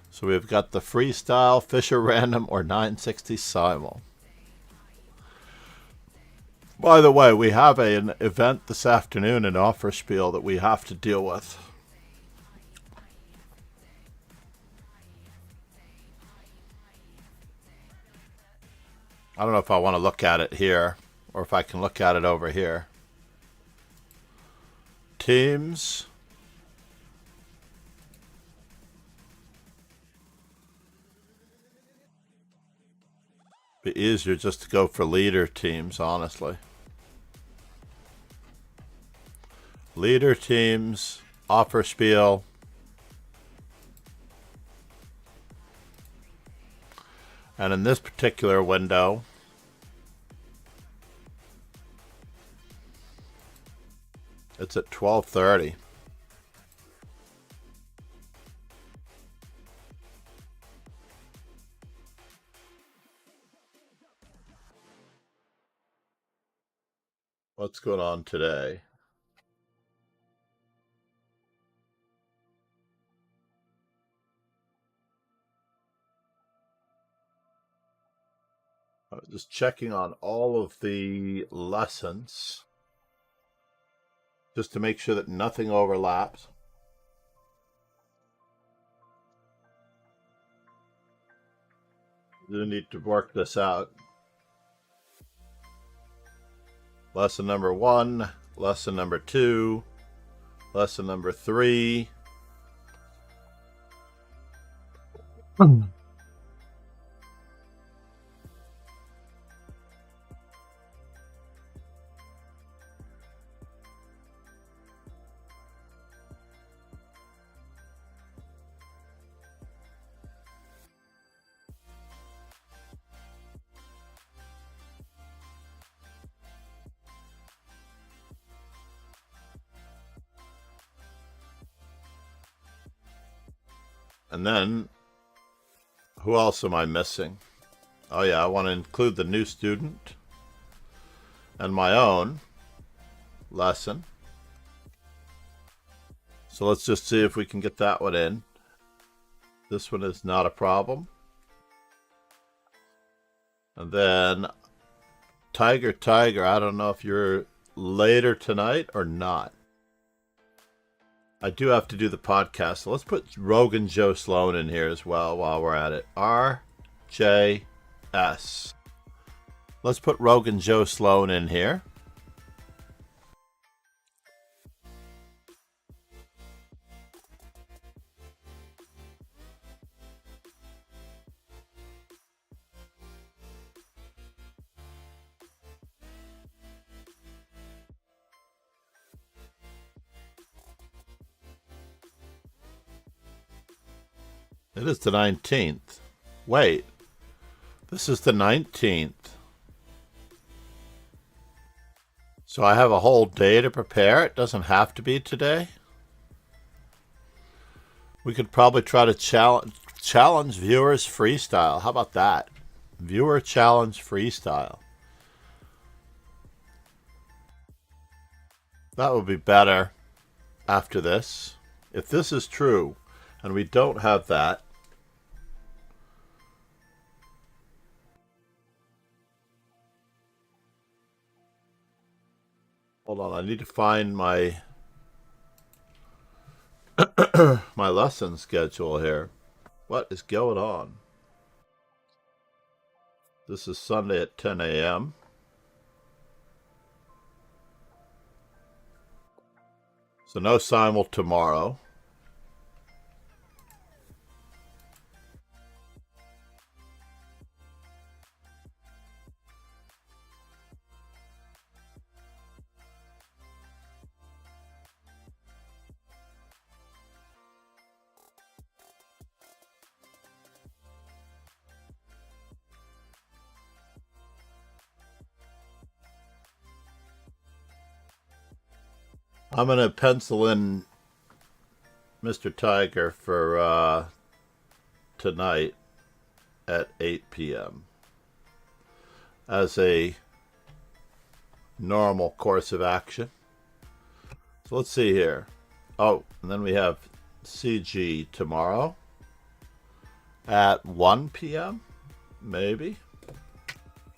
So we've got the freestyle, Fisher Random, or 960 Simul. By the way, we have an event this afternoon in Offerspiel that we have to deal with. I don't know if I want to look at it here or if I can look at it over here. Teams. Be easier just to go for leader teams, honestly. Leader teams, Offerspiel. And in this particular window, it's at 12:30. What's going on today? I was just checking on all of the lessons just to make sure that nothing overlaps. You need to work this out. Lesson number 1, lesson number 2, lesson number 3. And then, who else am I missing? Oh yeah, I want to include the new student and my own lesson. So let's just see if we can get that one in. This one is not a problem. And then, Tiger, I don't know if you're later tonight or not. I do have to do the podcast, so let's put Rogan Joe Sloan in here as well while we're at it. RJS. Let's put Rogan Joe Sloan in here. It is the 19th. Wait, this is the 19th. So I have a whole day to prepare? It doesn't have to be today? We could probably try to challenge viewers freestyle. How about that? Viewer challenge freestyle. That would be better after this. If this is true, and we don't have that, hold on, I need to find my my lesson schedule here. What is going on? This is Sunday at 10 a.m. So no simul tomorrow. I'm going to pencil in Mr. Tiger for tonight at 8 p.m. as a normal course of action. So let's see here. Oh, and then we have CG tomorrow at 1 p.m. Maybe.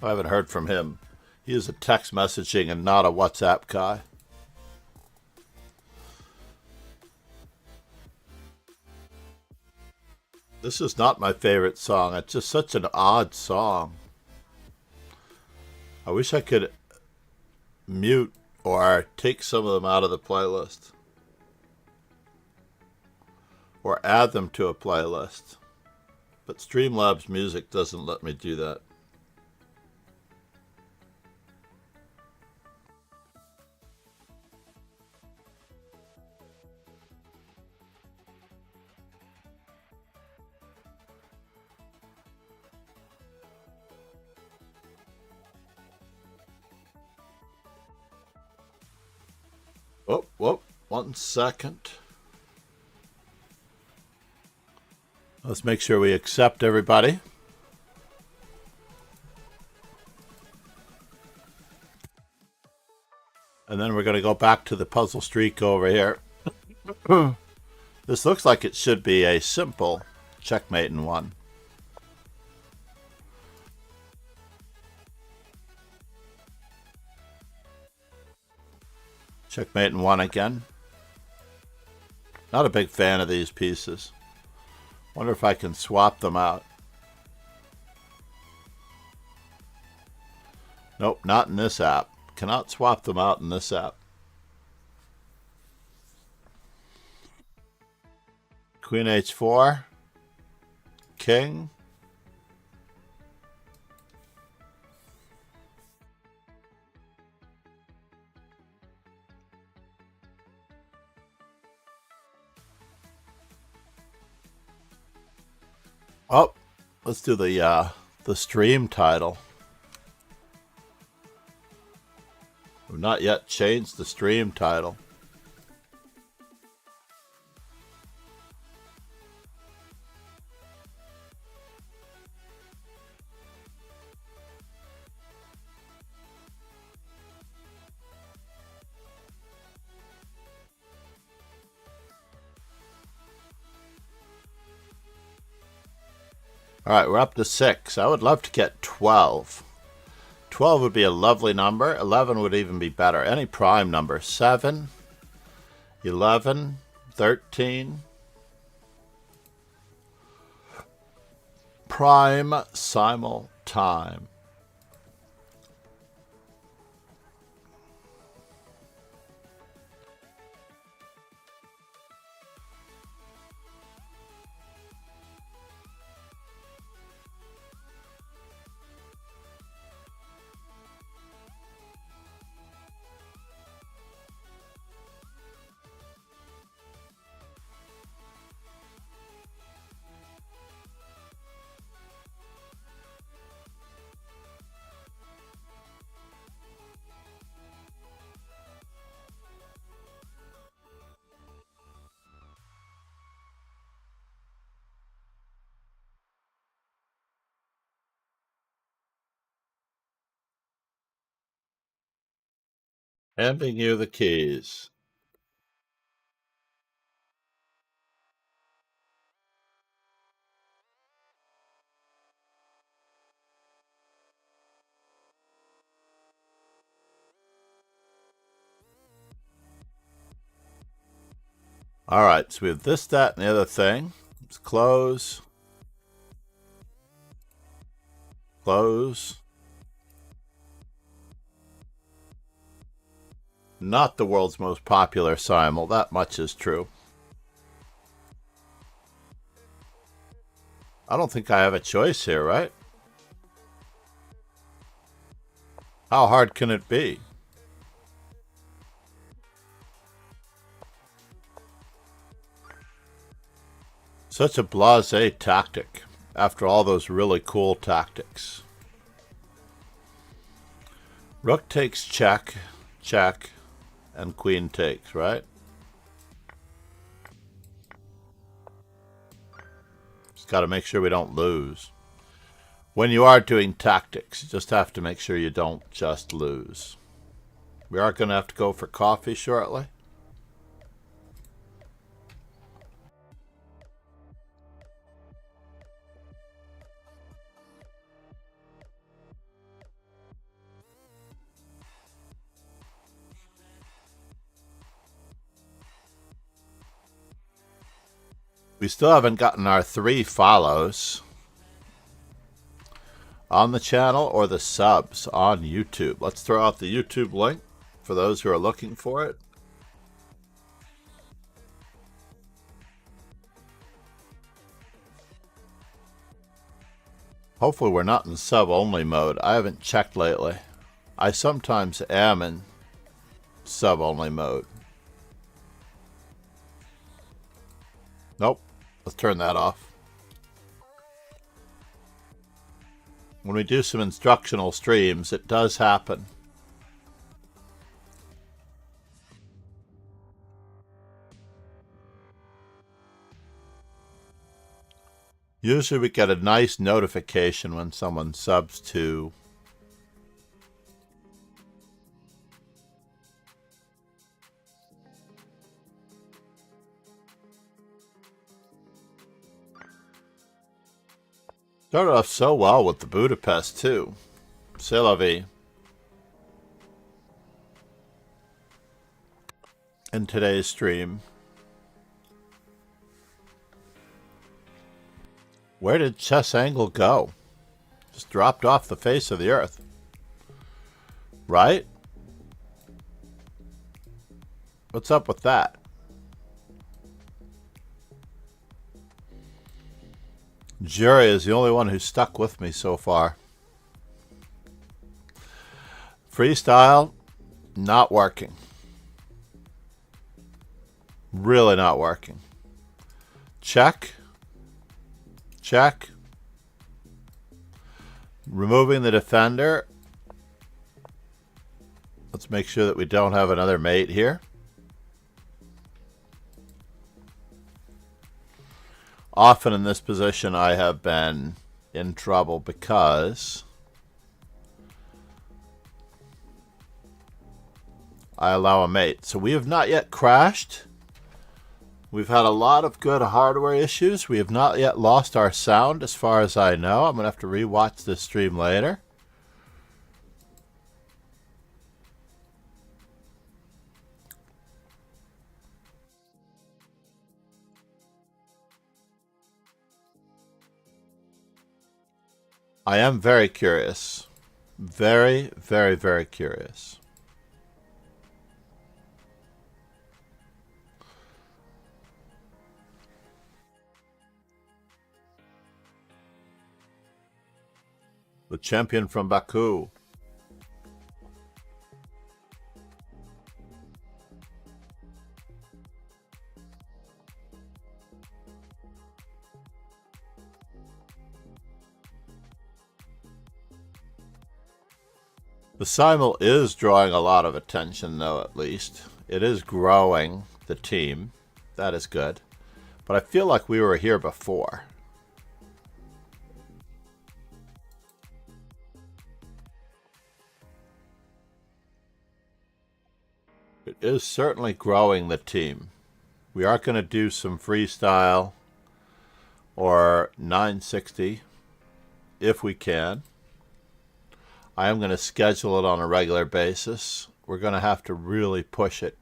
I haven't heard from him. He is a text messaging and not a WhatsApp guy. This is not my favorite song. It's just such an odd song. I wish I could mute or take some of them out of the playlist. Or add them to a playlist. But Streamlabs Music doesn't let me do that. Oh, whoop, 1 second. Let's make sure we accept everybody. And then we're going to go back to the puzzle streak over here. This looks like it should be a simple checkmate in one. Checkmate in one again. Not a big fan of these pieces. Wonder if I can swap them out. Nope, not in this app. Cannot swap them out in this app. Queen H4. King. Oh, let's do the stream title. We've not yet changed the stream title. All right, we're up to 6. I would love to get 12. 12 would be a lovely number. 11 would even be better. Any prime number. 7, 11, 13. Prime simul time. Handing you the keys. All right, so we have this, that, and the other thing. Let's close. Close. Not the world's most popular simul, that much is true. I don't think I have a choice here, right? How hard can it be? Such a blasé tactic after all those really cool tactics. Rook takes check, check, and queen takes, right? Just got to make sure we don't lose. When you are doing tactics, you just have to make sure you don't just lose. We are going to have to go for coffee shortly. We still haven't gotten our 3 follows on the channel or the subs on YouTube. Let's throw out the YouTube link for those who are looking for it. Hopefully we're not in sub-only mode. I haven't checked lately. I sometimes am in sub-only mode. Nope. Let's turn that off. When we do some instructional streams, it does happen. Usually we get a nice notification when someone subs to started off so well with the Budapest too. C'est la vie. In today's stream. Where did Chess Angle go? Just dropped off the face of the earth. Right? What's up with that? Jury is the only one who's stuck with me so far. Freestyle, not working. Really not working. Check. Check. Removing the defender. Let's make sure that we don't have another mate here. Often in this position I have been in trouble because I allow a mate. So we have not yet crashed. We've had a lot of good hardware issues. We have not yet lost our sound as far as I know. I'm going to have to rewatch this stream later. I am very curious. Very, very, very curious. The champion from Baku. The simul is drawing a lot of attention, though, at least. It is growing the team. That is good. But I feel like we were here before. is certainly growing the team. We are going to do some freestyle or 960 if we can. I am going to schedule it on a regular basis. We're going to have to really push it.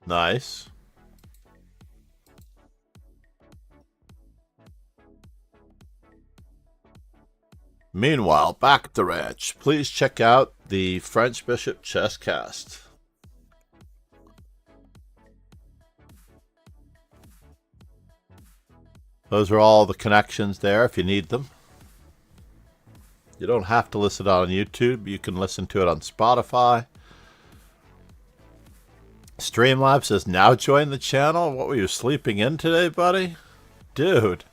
Nice. Meanwhile, back at the ranch, please check out the French Bishop chess cast. Those are all the connections there if you need them. You don't have to listen on YouTube. You can listen to it on Spotify. Streamlabs has now joined the channel. What were you sleeping in today, buddy? Dude.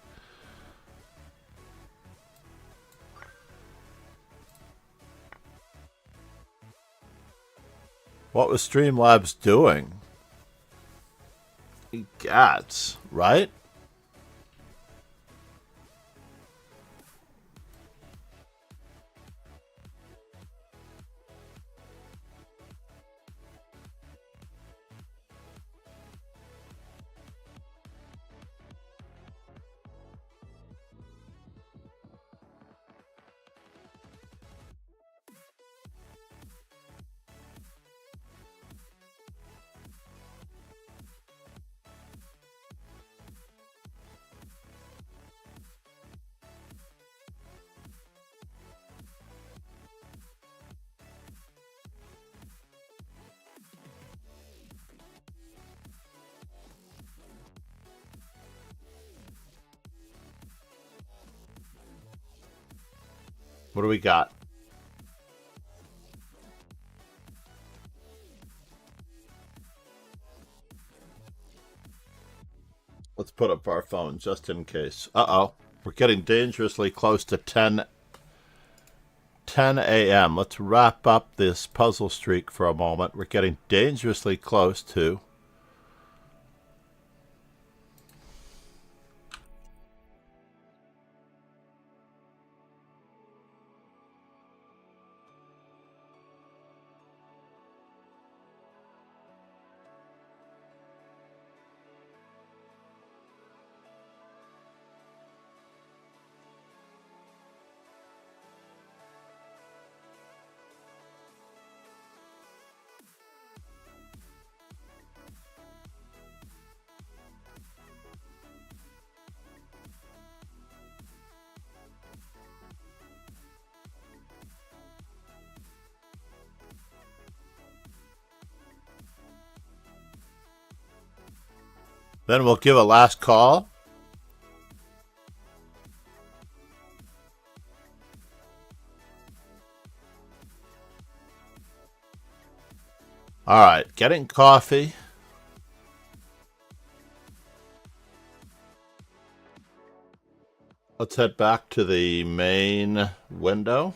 What was Streamlabs doing? Gats, right? What do we got? Let's put up our phone just in case. Uh-oh. We're getting dangerously close to 10 a.m. Let's wrap up this puzzle streak for a moment. We're getting dangerously close to... Then we'll give a last call. All right, getting coffee. Let's head back to the main window.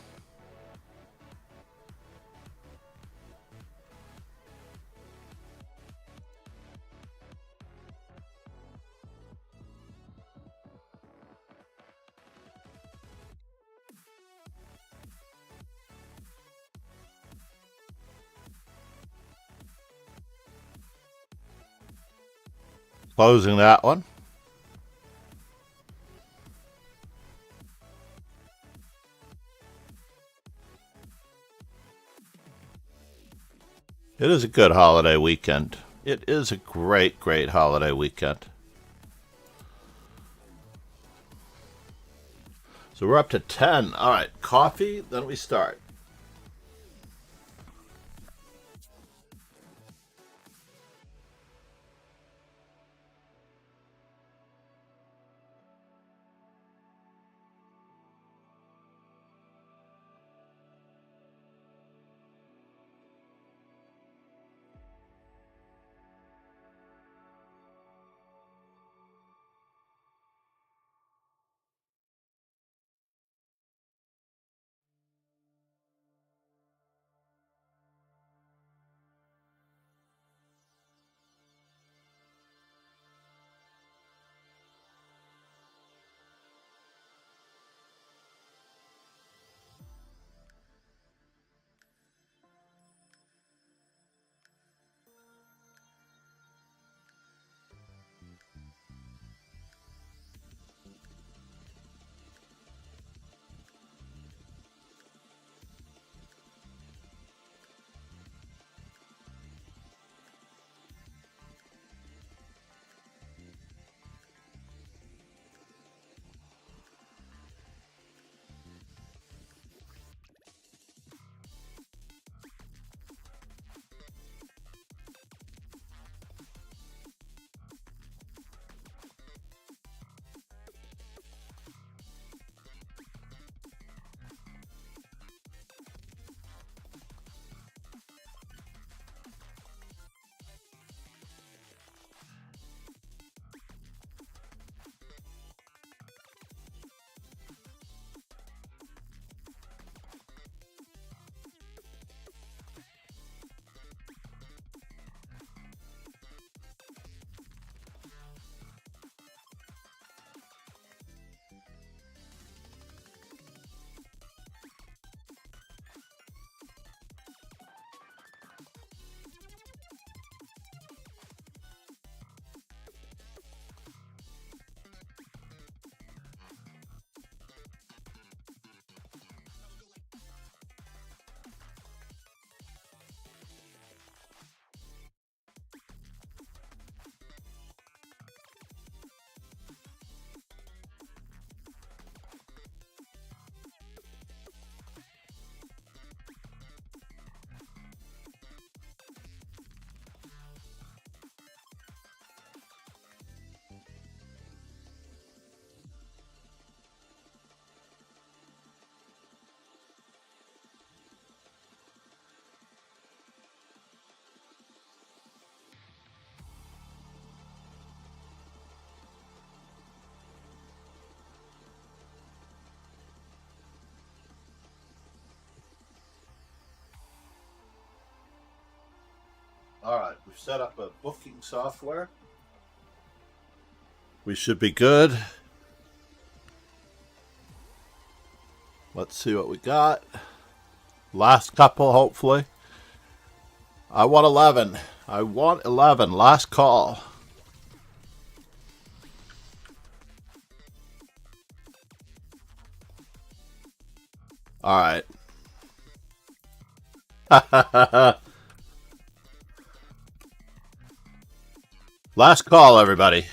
Closing that one. It is a good holiday weekend. It is a great holiday weekend. So we're up to 10. All right, coffee, then we start. Alright, we've set up a booking software. We should be good. Let's see what we got. Last couple, hopefully. I want 11. I want 11. Last call. Alright. Last call, everybody.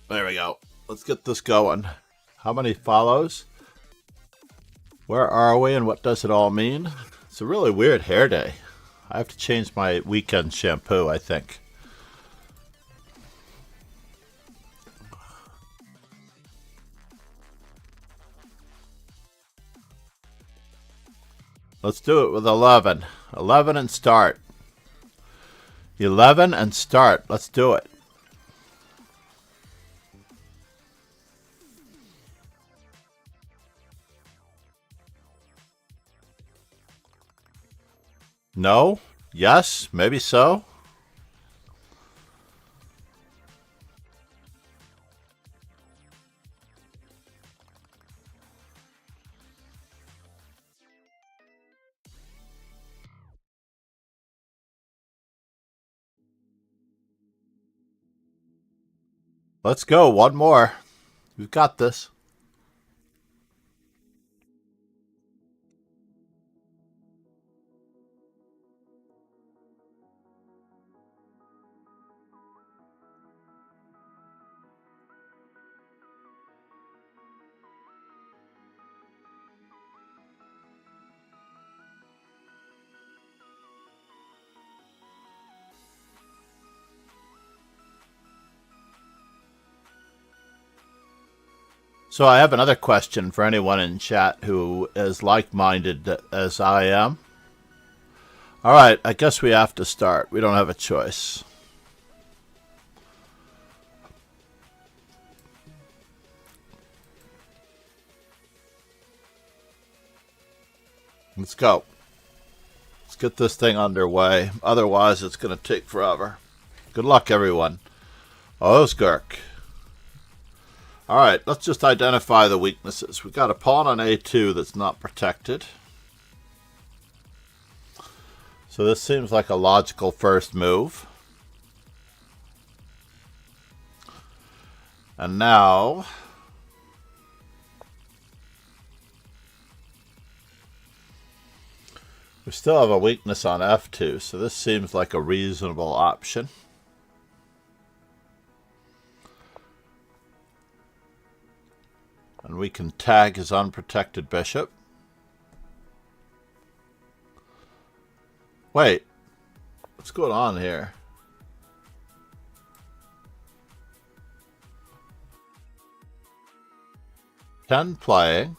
There we go. Let's get this going. How many follows? Where are we and what does it all mean? It's a really weird hair day. I have to change my weekend shampoo, I think. Let's do it with 11. 11 and start. 11 and start. Let's do it. No? Yes? Maybe so? Let's go. One more. We've got this. So I have another question for anyone in chat who is like-minded as I am. All right, I guess we have to start. We don't have a choice. Let's go. Let's get this thing underway. Otherwise, it's going to take forever. Good luck, everyone. Osgurk. All right, let's just identify the weaknesses. We've got a pawn on A2 that's not protected. So this seems like a logical first move. And now we still have a weakness on F2, so this seems like a reasonable option. And we can tag his unprotected bishop. Wait, what's going on here? Ten playing.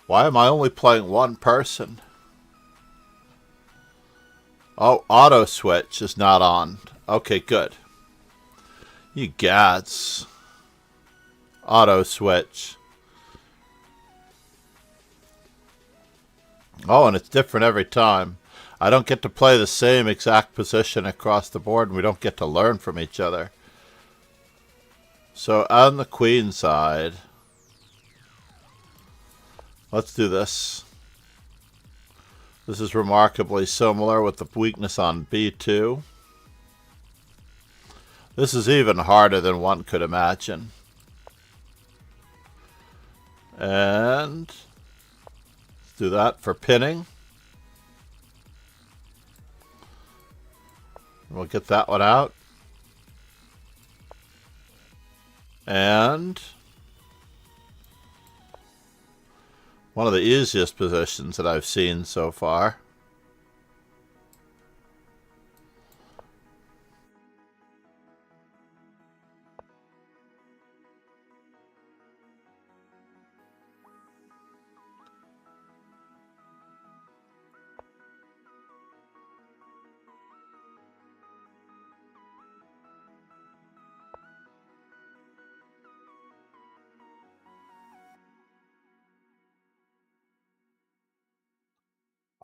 Why am I only playing one person? Oh, auto switch is not on. Okay, good. You gads. Auto switch. Oh, and it's different every time. I don't get to play the same exact position across the board, and we don't get to learn from each other. So on the queen side, let's do this. This is remarkably similar with the weakness on B2. This is even harder than one could imagine. And let's do that for pinning. We'll get that one out. And one of the easiest positions that I've seen so far.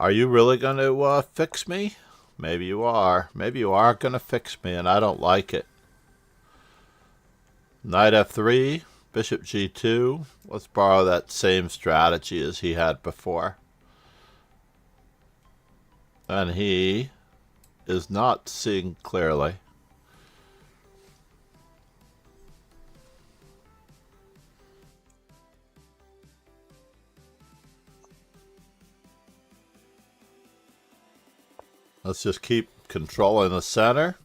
Are you really going to fix me? Maybe you are. Maybe you are going to fix me, and I don't like it. Knight f3, bishop g2. Let's borrow that same strategy as he had before. And he is not seeing clearly. Let's just keep controlling the center.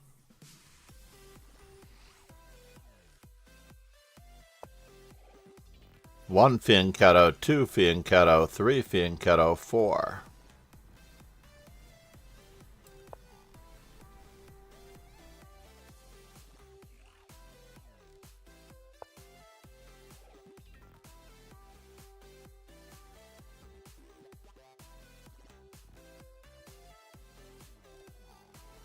One fianchetto, two fianchetto, three fianchetto, four.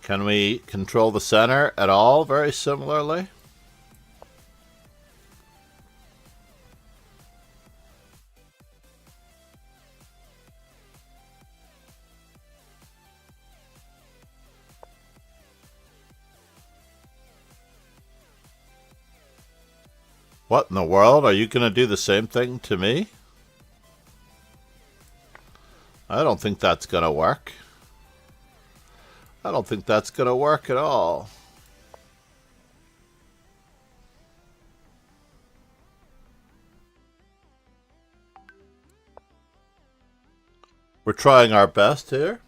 Can we control the center at all very similarly? What in the world? Are you going to do the same thing to me? I don't think that's going to work. I don't think that's going to work at all. We're trying our best here.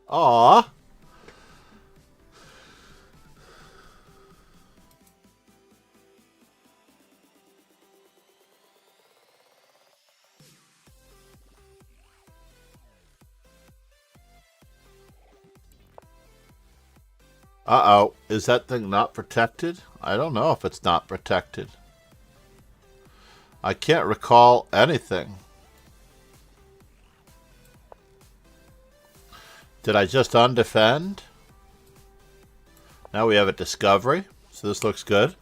Aww. Uh-oh. Is that thing not protected? I don't know if it's not protected. I can't recall anything. Did I just undefend? Now we have a discovery, so this looks good.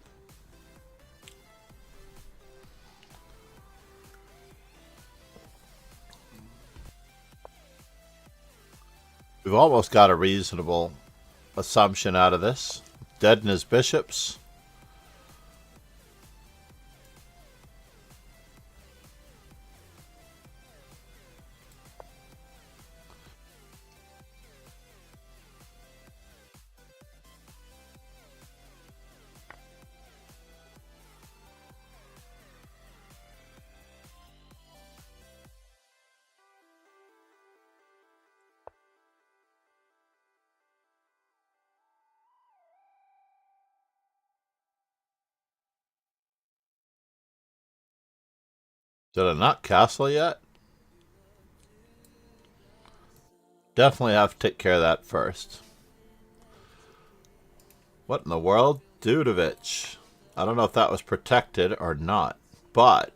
We've almost got a reasonable assumption out of this. Dead in his bishops. Did I not castle yet? Definitely have to take care of that first. What in the world? Dudovich. I don't know if that was protected or not, but...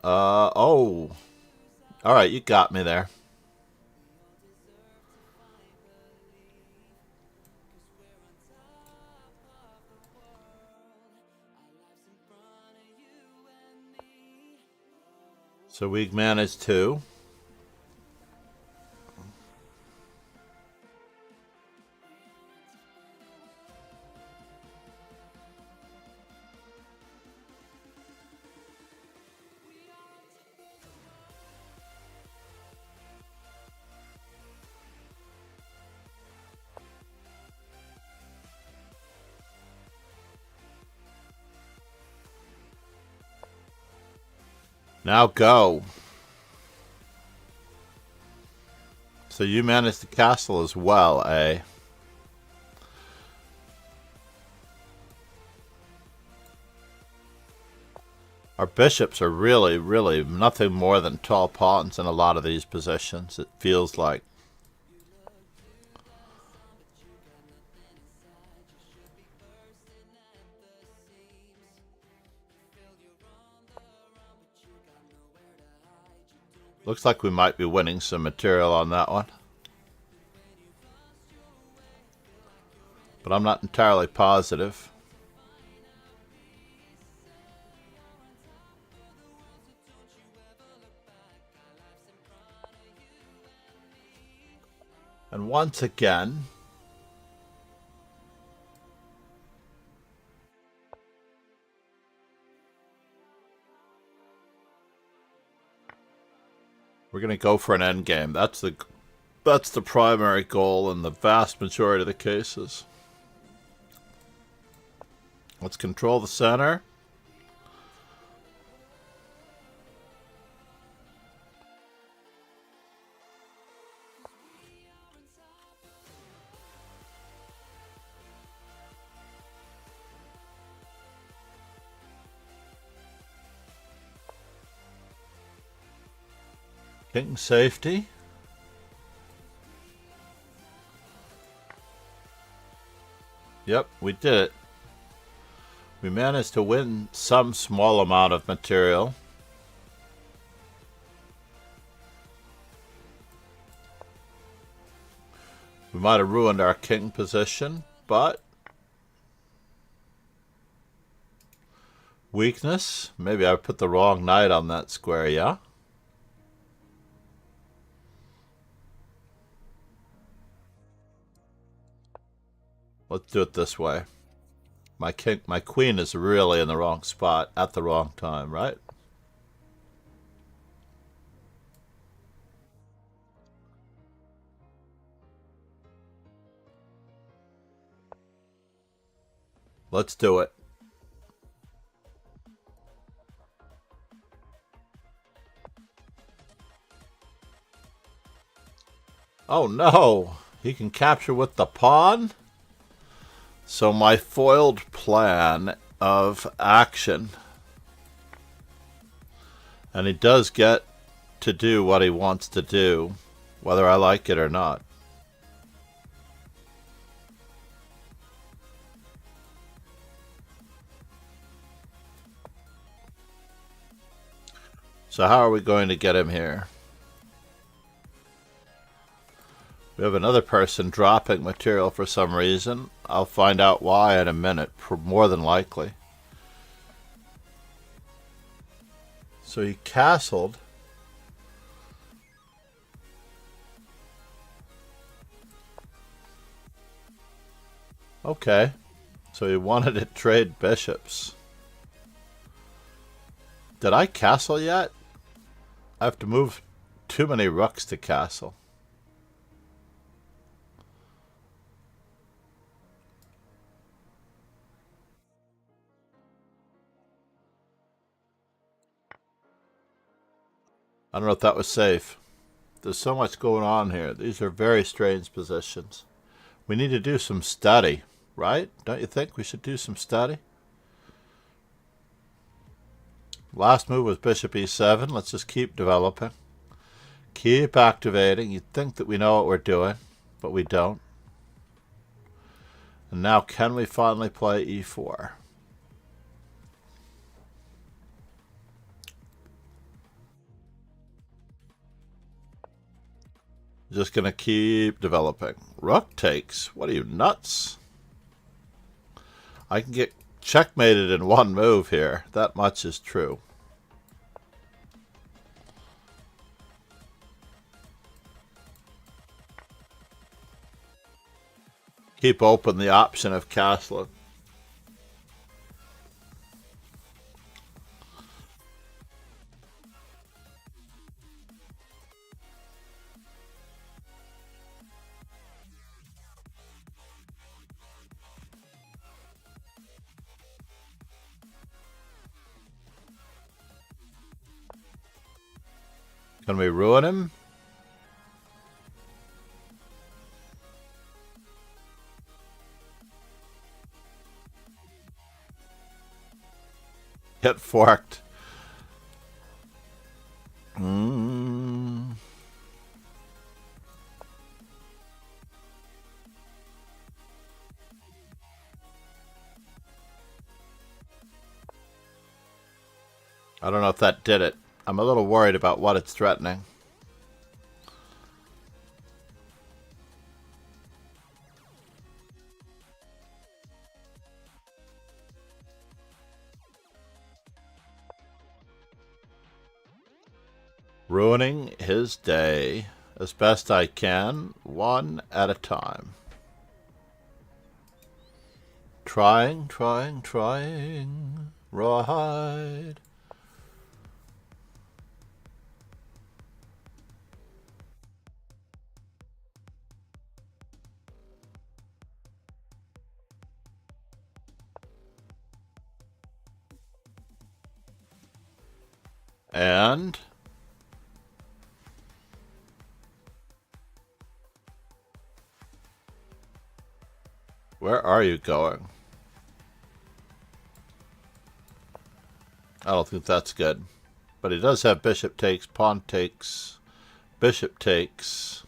oh. Alright, you got me there. So we managed to. Now go. So you managed the castle as well, eh? Our bishops are really, really nothing more than tall pawns in a lot of these positions, it feels like. Looks like we might be winning some material on that one. but I'm not entirely positive. And once again, we're going to go for an endgame. That's the primary goal in the vast majority of the cases. Let's control the center. King safety. Yep, we did it. We managed to win some small amount of material. We might have ruined our king position, but weakness. Maybe I put the wrong knight on that square, yeah? Let's do it this way. My queen is really in the wrong spot at the wrong time, right? Let's do it. Oh no! He can capture with the pawn? So my foiled plan of action. And he does get to do what he wants to do, whether I like it or not. So how are we going to get him here? We have another person dropping material for some reason. I'll find out why in a minute, more than likely. So he castled. Okay. So he wanted to trade bishops. Did I castle yet? I have to move too many rooks to castle. I don't know if that was safe. There's so much going on here. These are very strange positions. We need to do some study, right? Don't you think we should do some study? Last move was bishop e7. Let's just keep developing. Keep activating. You'd think that we know what we're doing, but we don't. And now can we finally play e4? Just gonna keep developing. Rook takes. What are you, nuts? I can get checkmated in one move here. That much is true. Keep open the option of castling. Can we ruin him? Get forked. I don't know if that did it. I'm a little worried about what it's threatening. Ruining his day as best I can, one at a time. Trying. Rawhide. And where are you going? I don't think that's good. But he does have bishop takes, pawn takes, bishop takes.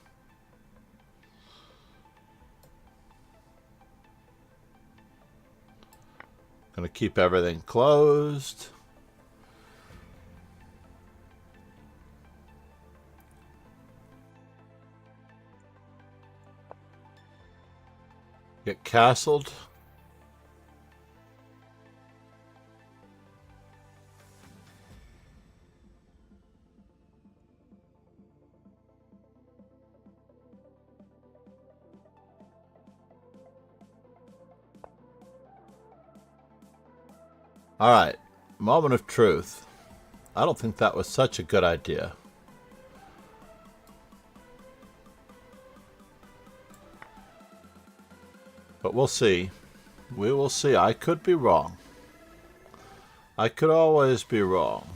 Gonna keep everything closed. Get castled. Alright, moment of truth. I don't think that was such a good idea. But we'll see. We will see. I could be wrong. I could always be wrong.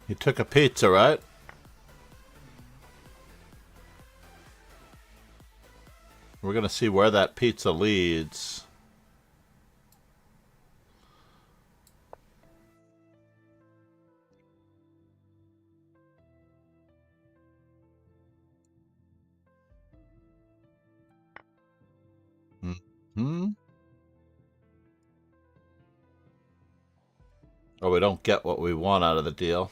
You took a pizza, right? We're going to see where that pizza leads. Oh, we don't get what we want out of the deal.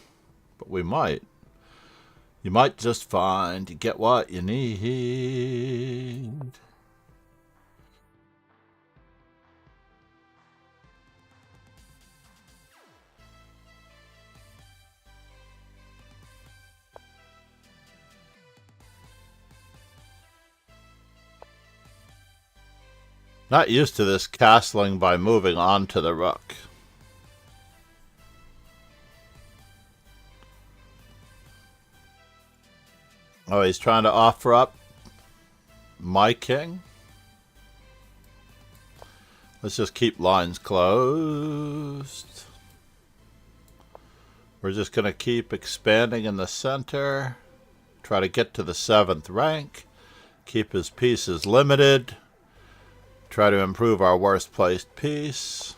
But we might. You might just find you get what you need. Not used to this castling by moving on to the rook. Oh, he's trying to offer up my king. Let's just keep lines closed. We're just going to keep expanding in the center. Try to get to the 7th rank. Keep his pieces limited. Try to improve our worst placed piece.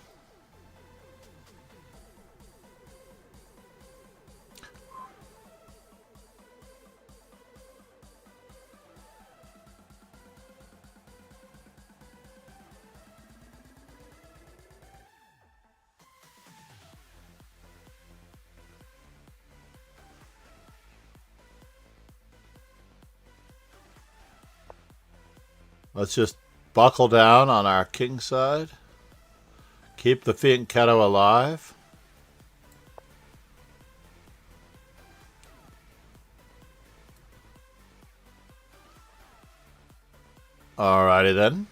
Let's just buckle down on our king side. Keep the fianchetto alive. Alrighty then.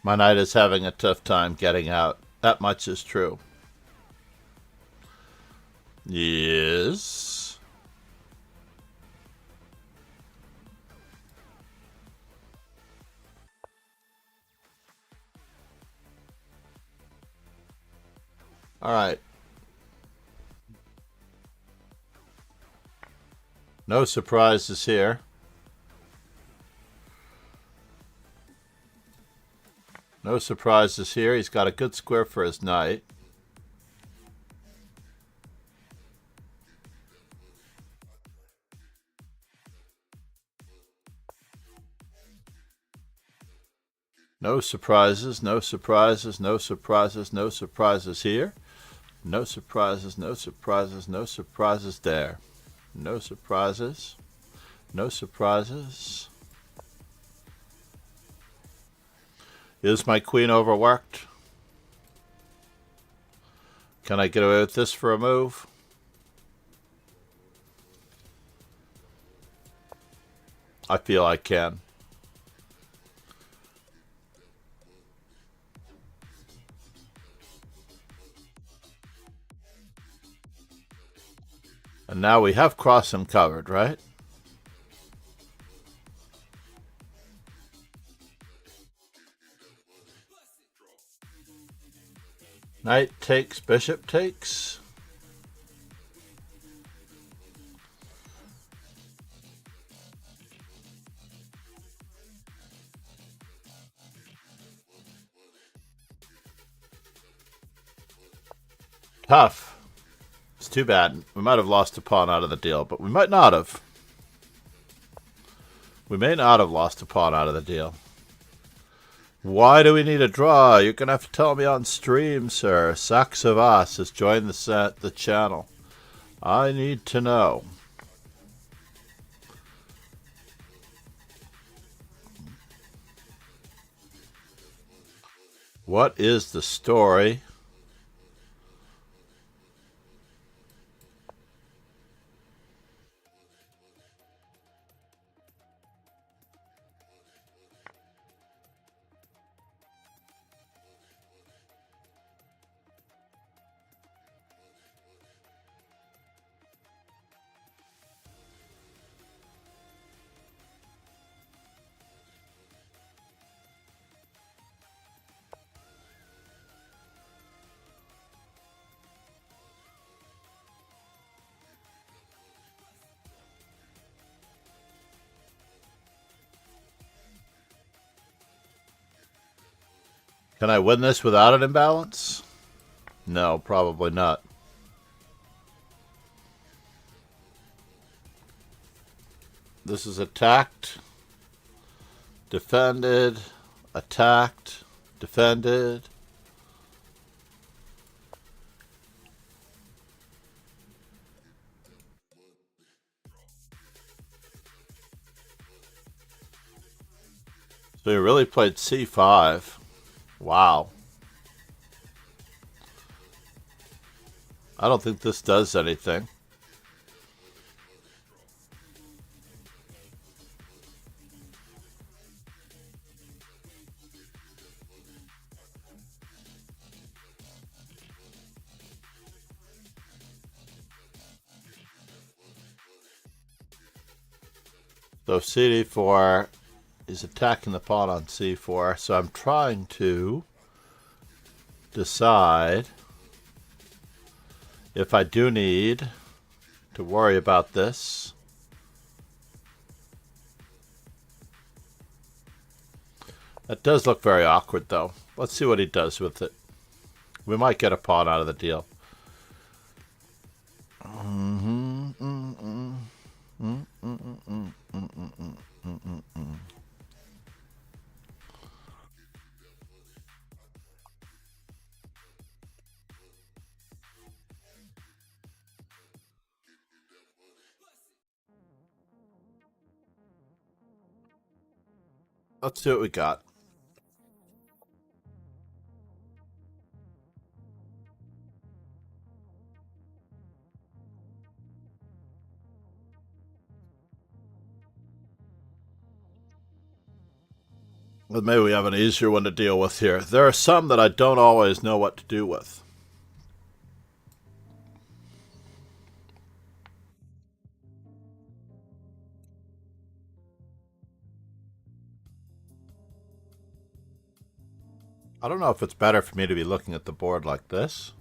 My knight is having a tough time getting out. That much is true. Yes. Alright. No surprises here. No surprises here. He's got a good square for his knight. No surprises, no surprises, no surprises, no surprises here. No surprises, no surprises, no surprises there. No surprises, no surprises. Is my queen overworked? Can I get away with this for a move? I feel I can. And now we have crossed and covered, right? Knight takes, bishop takes. Tough. It's too bad. We might have lost a pawn out of the deal, but we might not have. We may not have lost a pawn out of the deal. Why do we need a draw? You're going to have to tell me on stream, sir. Saxavas has joined the channel. I need to know. What is the story? Can I win this without an imbalance? No, probably not. This is attacked, defended, attacked, defended. So he really played c5. Wow. I don't think this does anything. So CD4 is attacking the pawn on c4, so I'm trying to decide if I do need to worry about this. That does look very awkward, though. Let's see what he does with it. We might get a pawn out of the deal. Let's see what we got. But maybe we have an easier one to deal with here. There are some that I don't always know what to do with. I don't know if it's better for me to be looking at the board like this,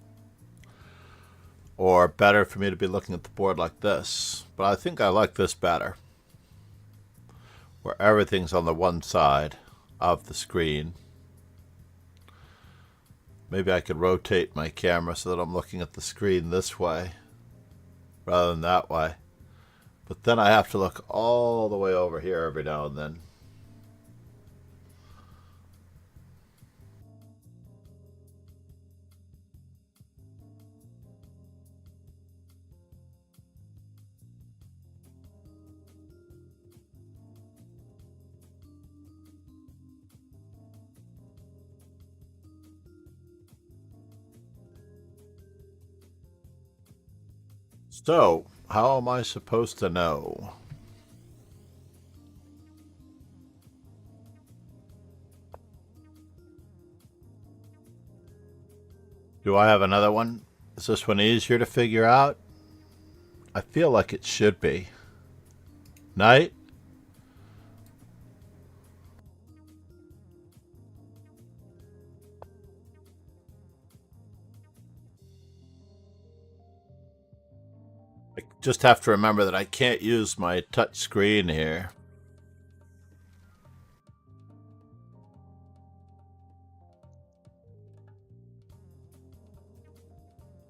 or better for me to be looking at the board like this. But I think I like this better, where everything's on the one side of the screen. Maybe I could rotate my camera so that I'm looking at the screen this way rather than that way. But then I have to look all the way over here every now and then. So, how am I supposed to know? Do I have another one? Is this one easier to figure out? I feel like it should be. Knight? I just have to remember that I can't use my touch screen here.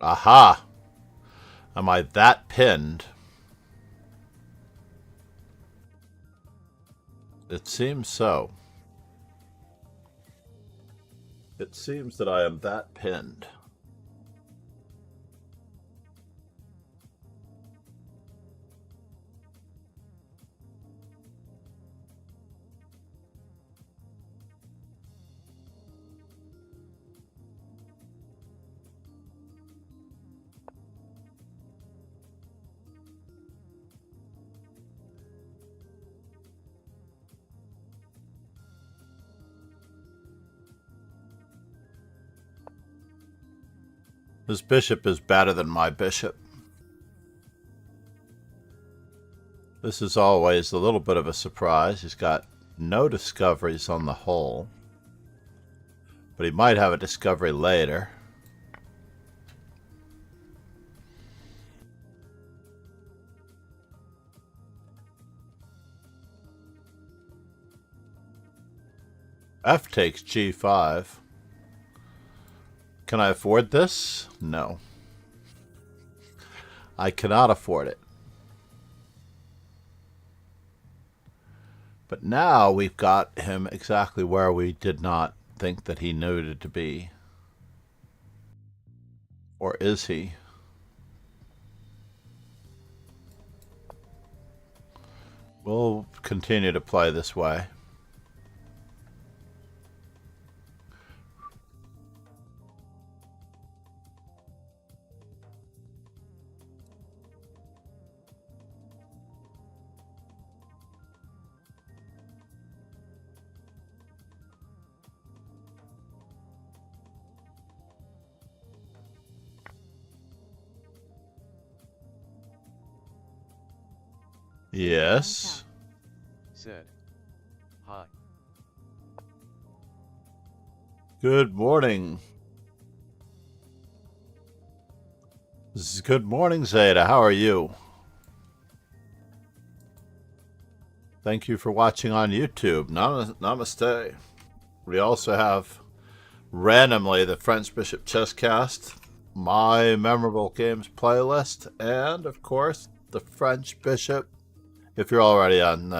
Aha! Am I that pinned? It seems so. It seems that I am that pinned. His bishop is better than my bishop. This is always a little bit of a surprise. He's got no discoveries on the whole, but he might have a discovery later. F takes g5. Can I afford this? No. I cannot afford it. But now we've got him exactly where we did not think that he needed to be. Or is he? We'll continue to play this way. Yes. Said. Hi. Good morning. Good morning, Zeta. How are you? Thank you for watching on YouTube. Namaste. We also have randomly the French Bishop Chesscast, my memorable games playlist, and of course the French Bishop. If you're already on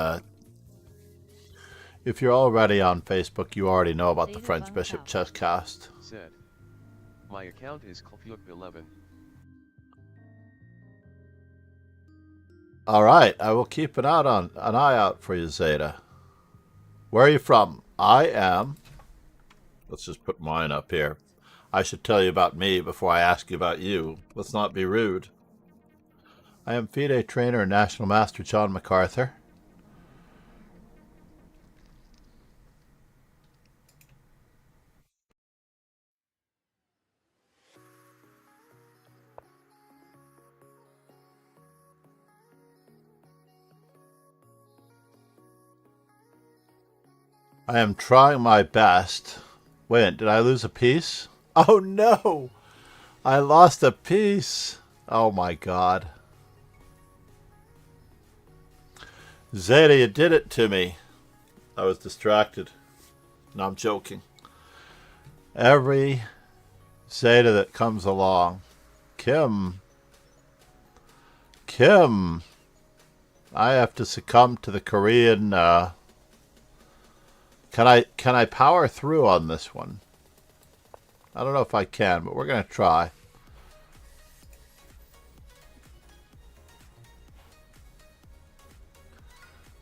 Facebook, you already know about the French Bishop Chesscast. Said. My account is Klfuk11. All right, I will keep an eye out for you, Zeta. Where are you from? I am. Let's just put mine up here. I should tell you about me before I ask you about you. Let's not be rude. I am FIDE trainer and National Master John MacArthur. I am trying my best. Wait, did I lose a piece? Oh no! I lost a piece! Oh my god. Zeta, you did it to me. I was distracted. No, I'm joking. Every Zeta that comes along. Kim, I have to succumb to the Korean, Can I power through on this one? I don't know if I can, but we're going to try.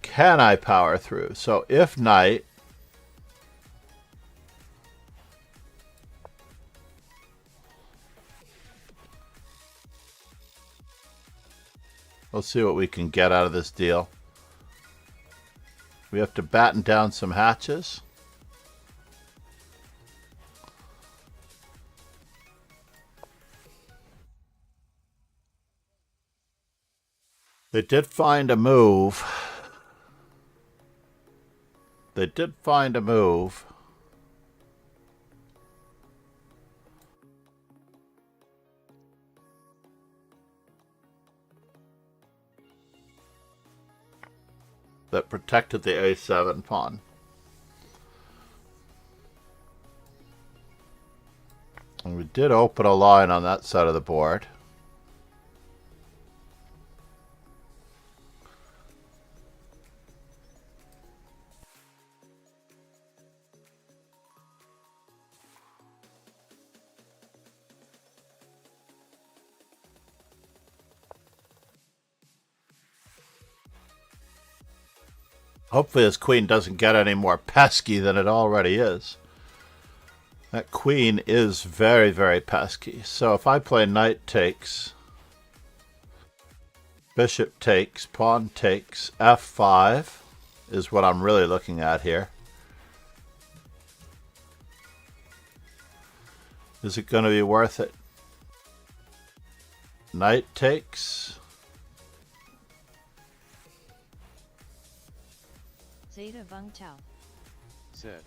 Can I power through? So if knight, We'll see what we can get out of this deal. We have to batten down some hatches. They did find a move. They did find a move. That protected the A7 pawn. And we did open a line on that side of the board. Hopefully his queen doesn't get any more pesky than it already is. That queen is very, very pesky. So if I play knight takes, bishop takes, pawn takes, f5 is what I'm really looking at here. Is it going to be worth it? Knight takes. Zeta Vung Tao. Said.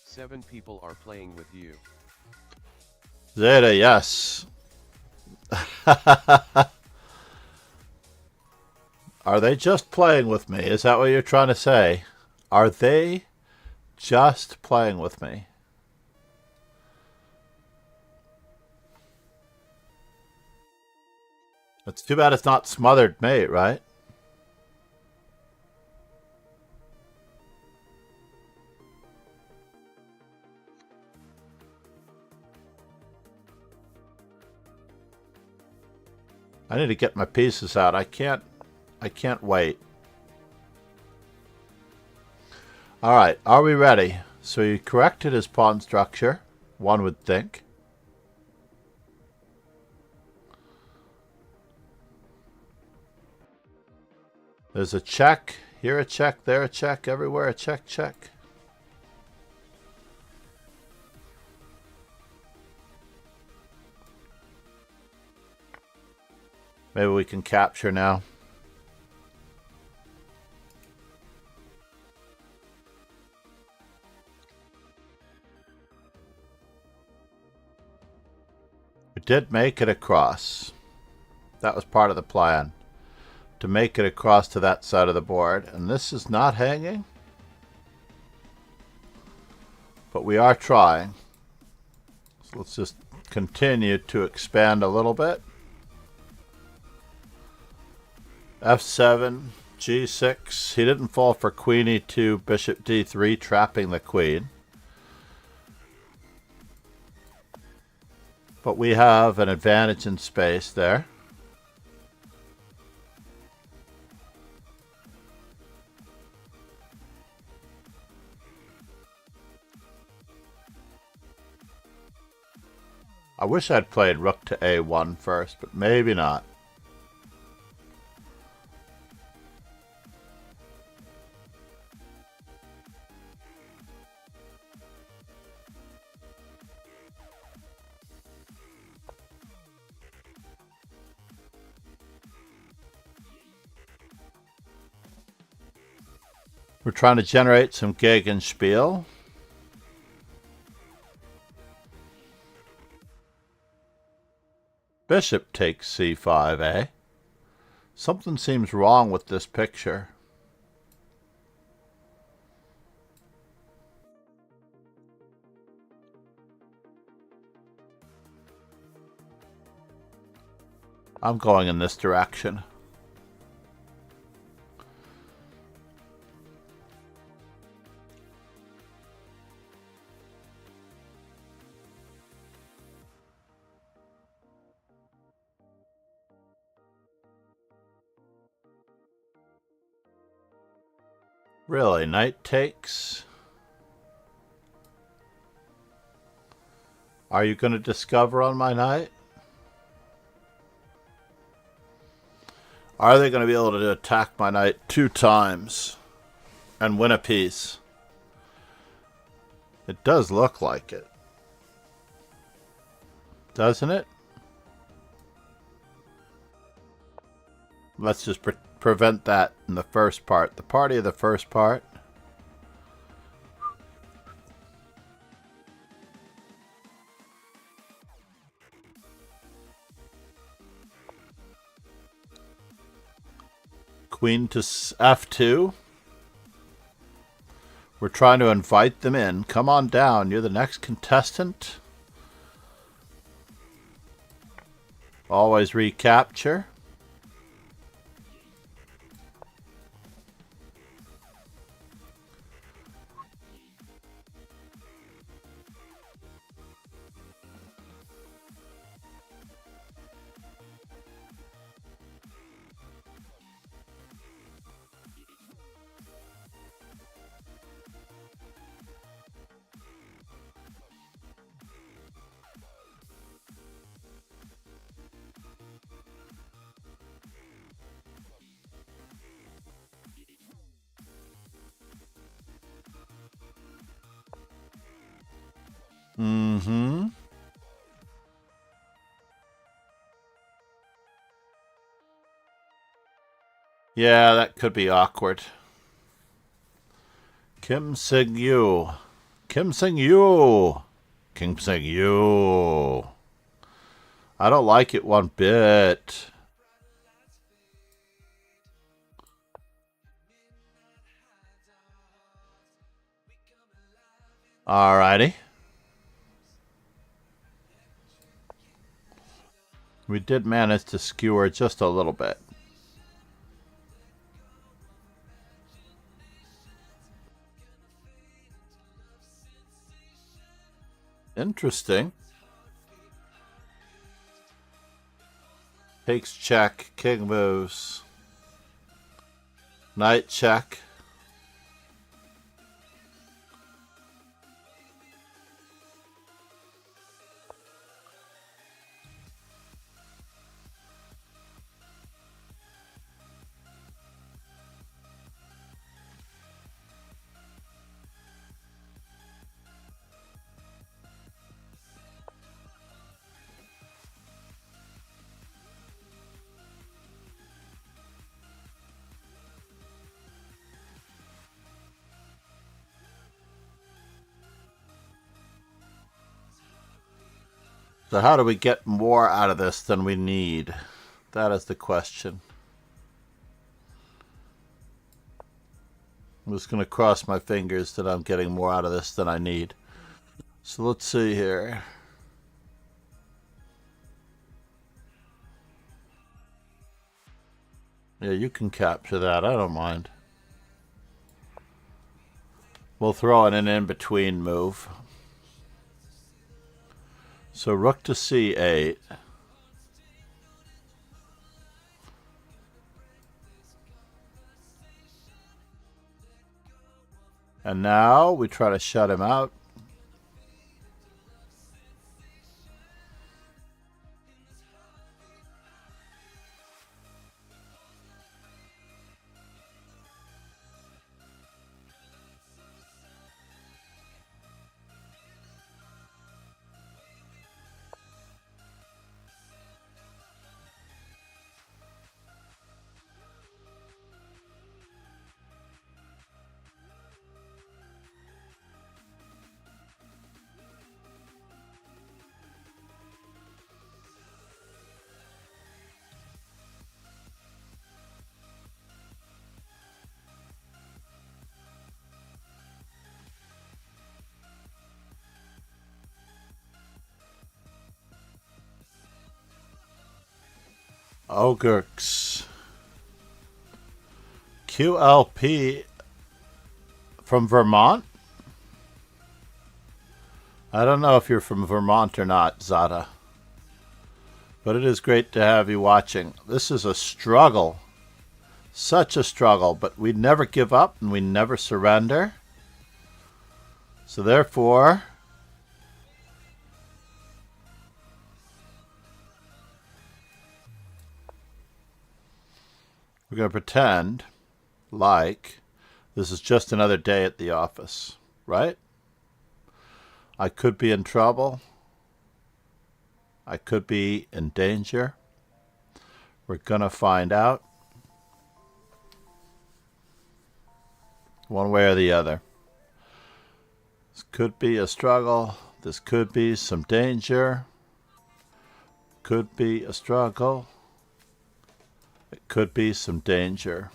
7 people are playing with you. Zeta, yes. Are they just playing with me? Is that what you're trying to say? Are they just playing with me? It's too bad it's not smothered mate, right? I need to get my pieces out. I can't wait. All right, are we ready? So he corrected his pawn structure, one would think. There's a check, here a check, there a check, everywhere a check, check. Maybe we can capture now. We did make it across. That was part of the plan. To make it across to that side of the board. And this is not hanging. But we are trying. So let's just continue to expand a little bit. F7, G6. He didn't fall for Queen E2, Bishop D3, trapping the queen. But we have an advantage in space there. I wish I'd played Rook to A1 first, but maybe not. We're trying to generate some Gegenspiel. Bishop takes C5, eh? Something seems wrong with this picture. I'm going in this direction. Really, knight takes. Are you going to discover on my knight? Are they going to be able to attack my knight 2 times and win a piece? It does look like it. Doesn't it? Let's just prevent that in the first part. The party of the first part. Queen to F2. We're trying to invite them in. Come on down. You're the next contestant. Always recapture. Mm-hmm. Yeah, that could be awkward. Kim Sing-yu. Kim Sing-yu. Kim Sing-yu. I don't like it one bit. Alrighty. We did manage to skewer just a little bit. Interesting. Takes check. King moves. Knight check. So how do we get more out of this than we need? That is the question. I'm just going to cross my fingers that I'm getting more out of this than I need. So let's see here. Yeah, you can capture that. I don't mind. We'll throw in an in-between move. So rook to c8. And now we try to shut him out. Ogurks. QLP from Vermont? I don't know if you're from Vermont or not, Zada. But it is great to have you watching. This is a struggle. Such a struggle, but we never give up and we never surrender. So therefore, We're going to pretend like this is just another day at the office, right? I could be in trouble. I could be in danger. We're going to find out one way or the other. This could be a struggle. This could be some danger. Could be a struggle. It could be some danger.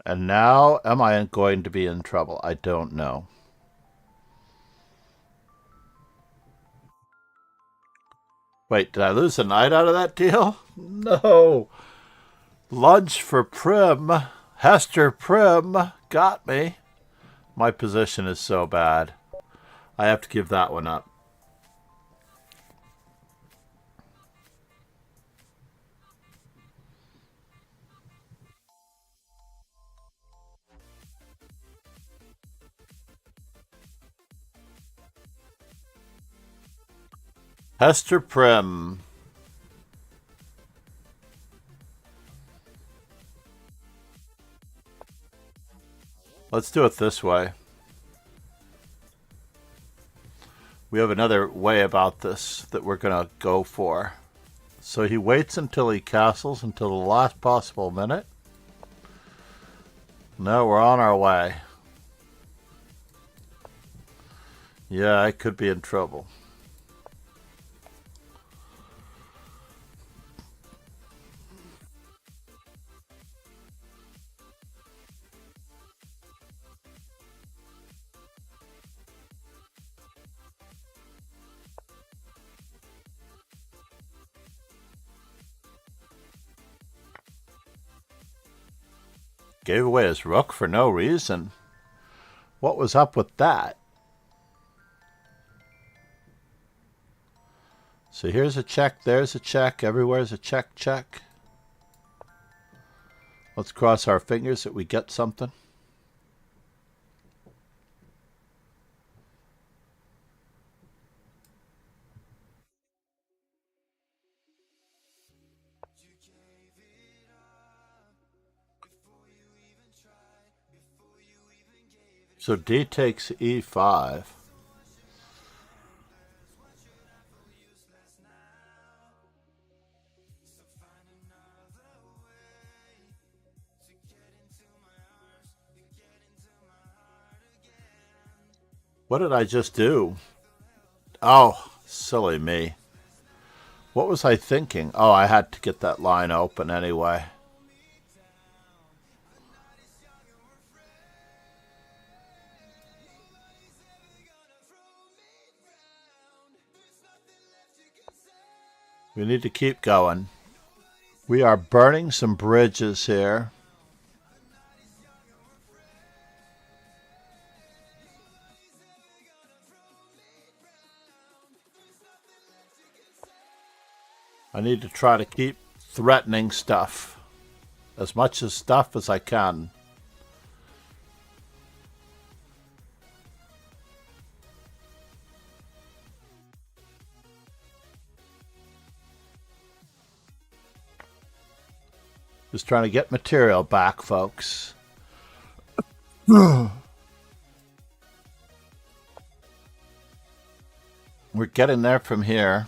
And now, am I going to be in trouble? I don't know. Wait, did I lose a night out of that deal? No. Lunch for Prim. Hester Prim got me. My position is so bad. I have to give that one up. Hester Prim. Let's do it this way. We have another way about this that we're going to go for. So he waits until he castles until the last possible minute. No, we're on our way. Yeah, I could be in trouble. Gave away his rook for no reason. What was up with that? So here's a check, there's a check, everywhere's a check, check. Let's cross our fingers that we get something. So D takes E5. What did I just do? Oh, silly me. What was I thinking? Oh, I had to get that line open anyway. We need to keep going. We are burning some bridges here. I need to try to keep threatening stuff. As much as stuff as I can. Just trying to get material back, folks. We're getting there from here.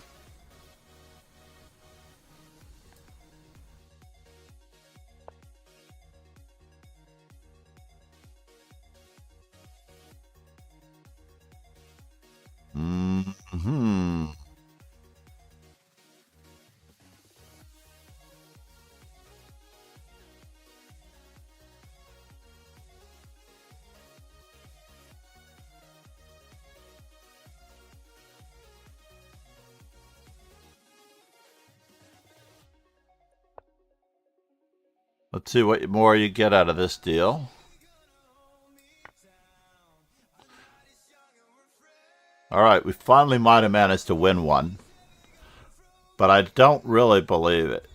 Mm-hmm. Let's see what more you get out of this deal. Alright, we finally might have managed to win one. But I don't really believe it.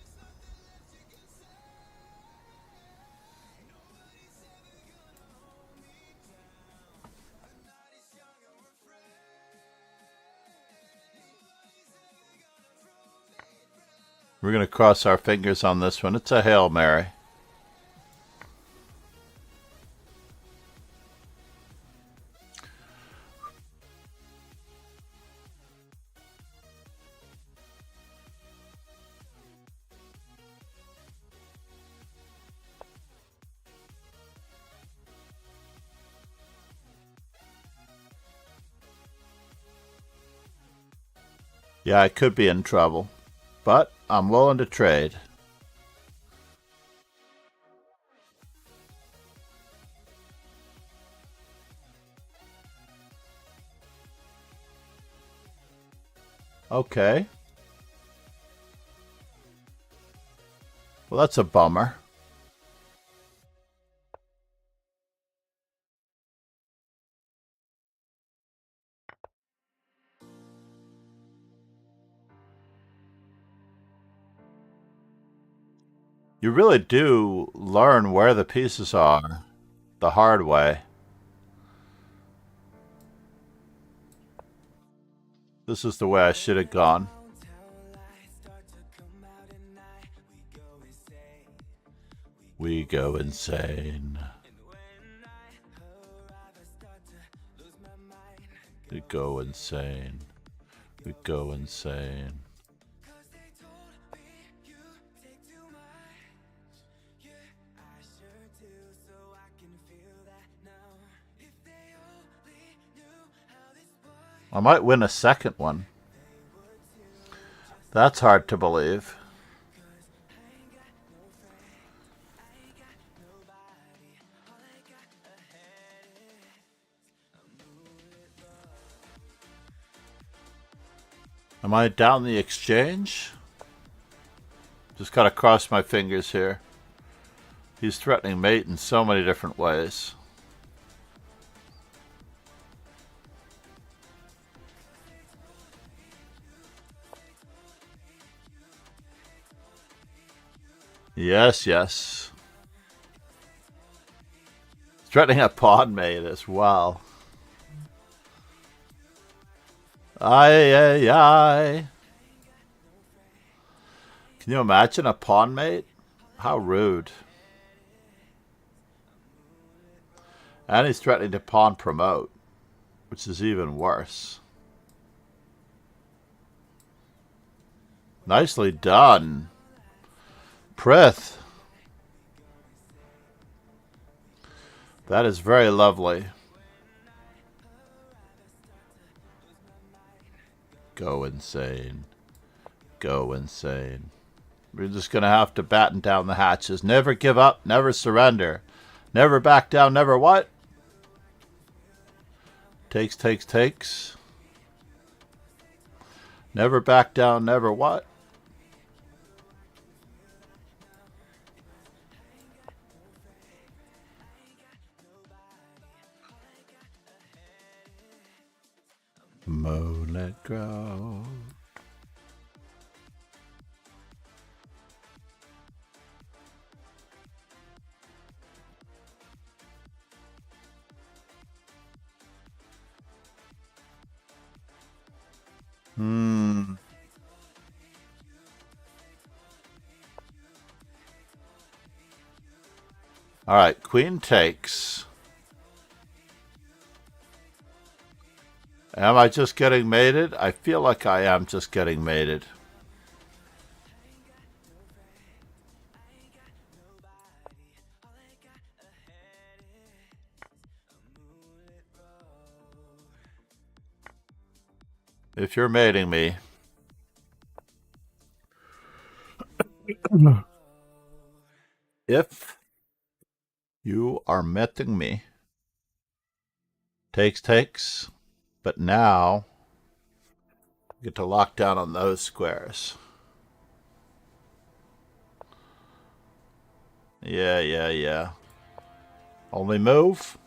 We're going to cross our fingers on this one. It's a Hail Mary. Yeah, I could be in trouble, but I'm willing to trade. Okay. Well, that's a bummer. You really do learn where the pieces are the hard way. This is the way I should have gone. We go insane. We go insane. We go insane. I might win a second one. That's hard to believe. Am I down the exchange? Just gotta cross my fingers here. He's threatening mate in so many different ways. Yes, yes. Threatening a pawn mate as well. Aye, aye, aye. Can you imagine a pawn mate? How rude. And he's threatening to pawn promote, which is even worse. Nicely done. Prith. That is very lovely. Go insane. Go insane. We're just going to have to batten down the hatches. Never give up. Never surrender. Never back down. Never what? Takes, takes, takes. Never back down. Never what? Moonlit grow. All right, queen takes. Am I just getting mated? I feel like I am just getting mated. If you're mating me. If you are mating me. Takes, takes. But now, we get to lock down on those squares. Yeah. Only move?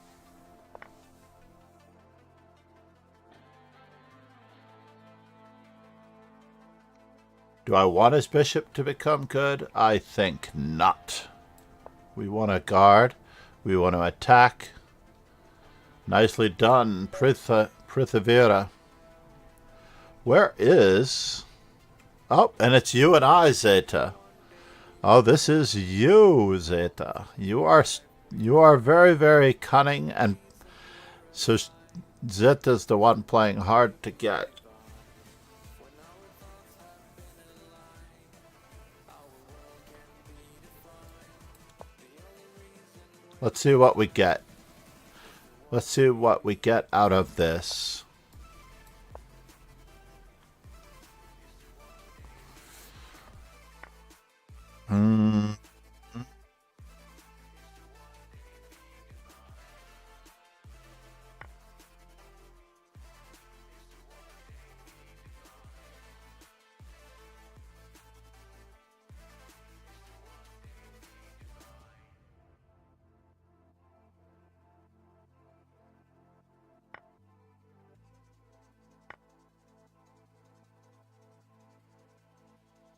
Do I want his bishop to become good? I think not. We want to guard. We want to attack. Nicely done, Prithivira. Where is... Oh, and it's you and I, Zeta. Oh, this is you, Zeta. You are very, very cunning, and so Zeta's the one playing hard to get. Let's see what we get. Let's see what we get out of this.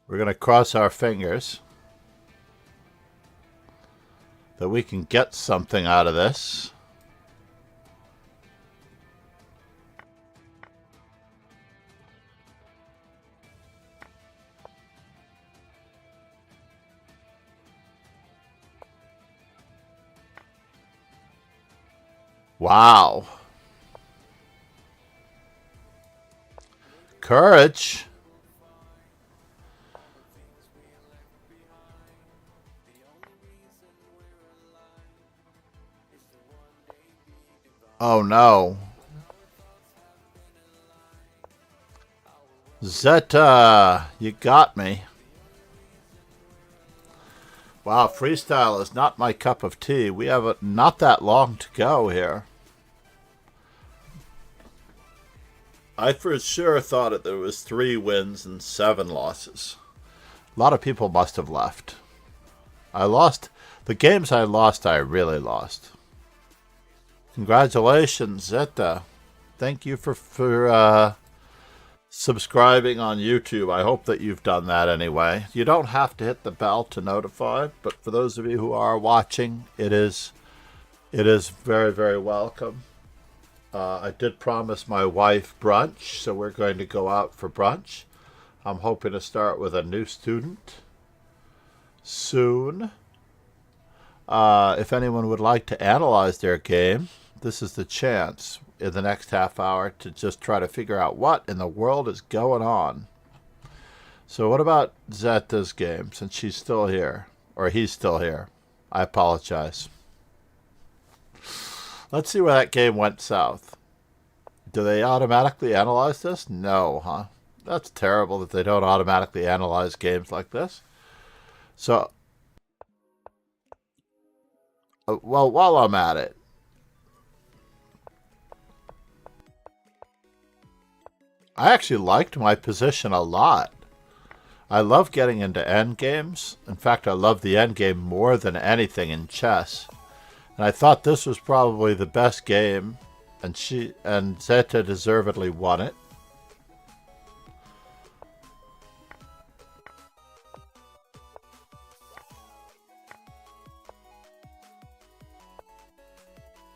We're going to cross our fingers that we can get something out of this. Wow. Courage. Oh no. Zeta, you got me. Wow, freestyle is not my cup of tea. We have not that long to go here. I for sure thought that there was 3 wins and 7 losses. A lot of people must have left. I lost. The games I lost, I really lost. Congratulations, Zeta. Thank you for subscribing on YouTube. I hope that you've done that anyway. You don't have to hit the bell to notify, but for those of you who are watching, it is very, very welcome. I did promise my wife brunch, so we're going to go out for brunch. I'm hoping to start with a new student soon. If anyone would like to analyze their game, this is the chance in the next half hour to just try to figure out what in the world is going on. So what about Zeta's game, since she's still here? Or he's still here. I apologize. Let's see where that game went south. Do they automatically analyze this? No, huh? That's terrible that they don't automatically analyze games like this. So, well, while I'm at it, I actually liked my position a lot. I love getting into endgames. In fact, I love the endgame more than anything in chess. And I thought this was probably the best game, and Zeta deservedly won it.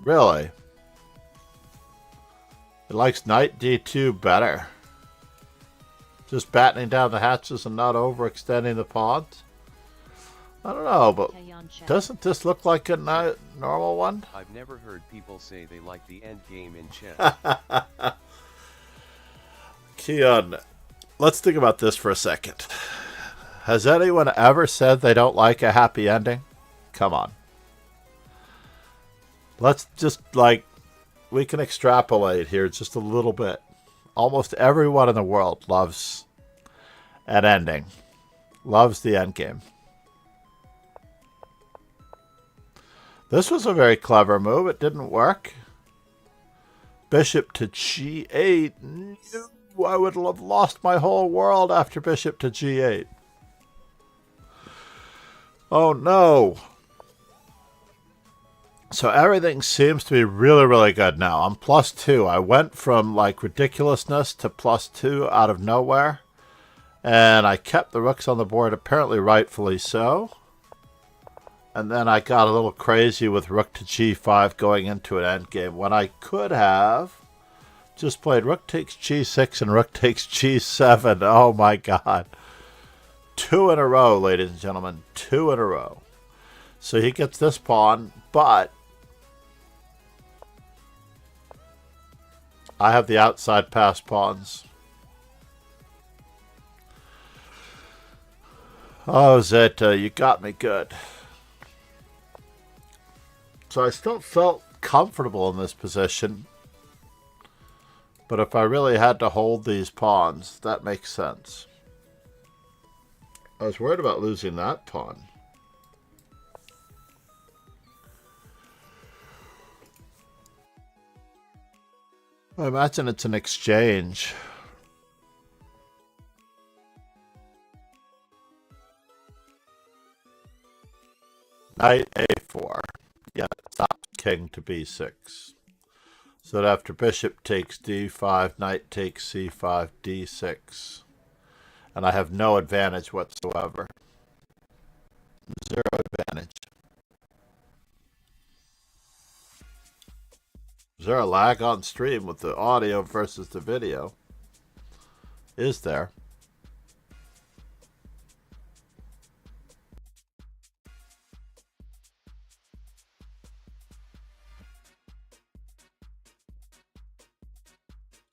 Really? It likes knight d2 better. Just battening down the hatches and not overextending the pawns? I don't know, but doesn't this look like a normal one? I've never heard people say they like the end game in chess. Keon, let's think about this for a second. Has anyone ever said they don't like a happy ending? Come on. Let's just, we can extrapolate here just a little bit. Almost everyone in the world loves an ending. Loves the end game. This was a very clever move. It didn't work. Bishop to g8. No, I would have lost my whole world after bishop to g8. Oh no. So everything seems to be really, really good now. I'm +2. I went from like ridiculousness to +2 out of nowhere. And I kept the rooks on the board, apparently rightfully so. And then I got a little crazy with rook to g5 going into an endgame when I could have just played rook takes g6 and rook takes g7. Oh my god. 2 in a row, ladies and gentlemen. 2 in a row. So he gets this pawn, but I have the outside pass pawns. Oh, Zeta, you got me good. So I still felt comfortable in this position. But if I really had to hold these pawns, that makes sense. I was worried about losing that pawn. I imagine it's an exchange. Knight a4. Yeah, stops king to b6. So that after bishop takes d5, knight takes c5, d6. And I have no advantage whatsoever. 0 advantage. Is there a lag on stream with the audio versus the video? Is there?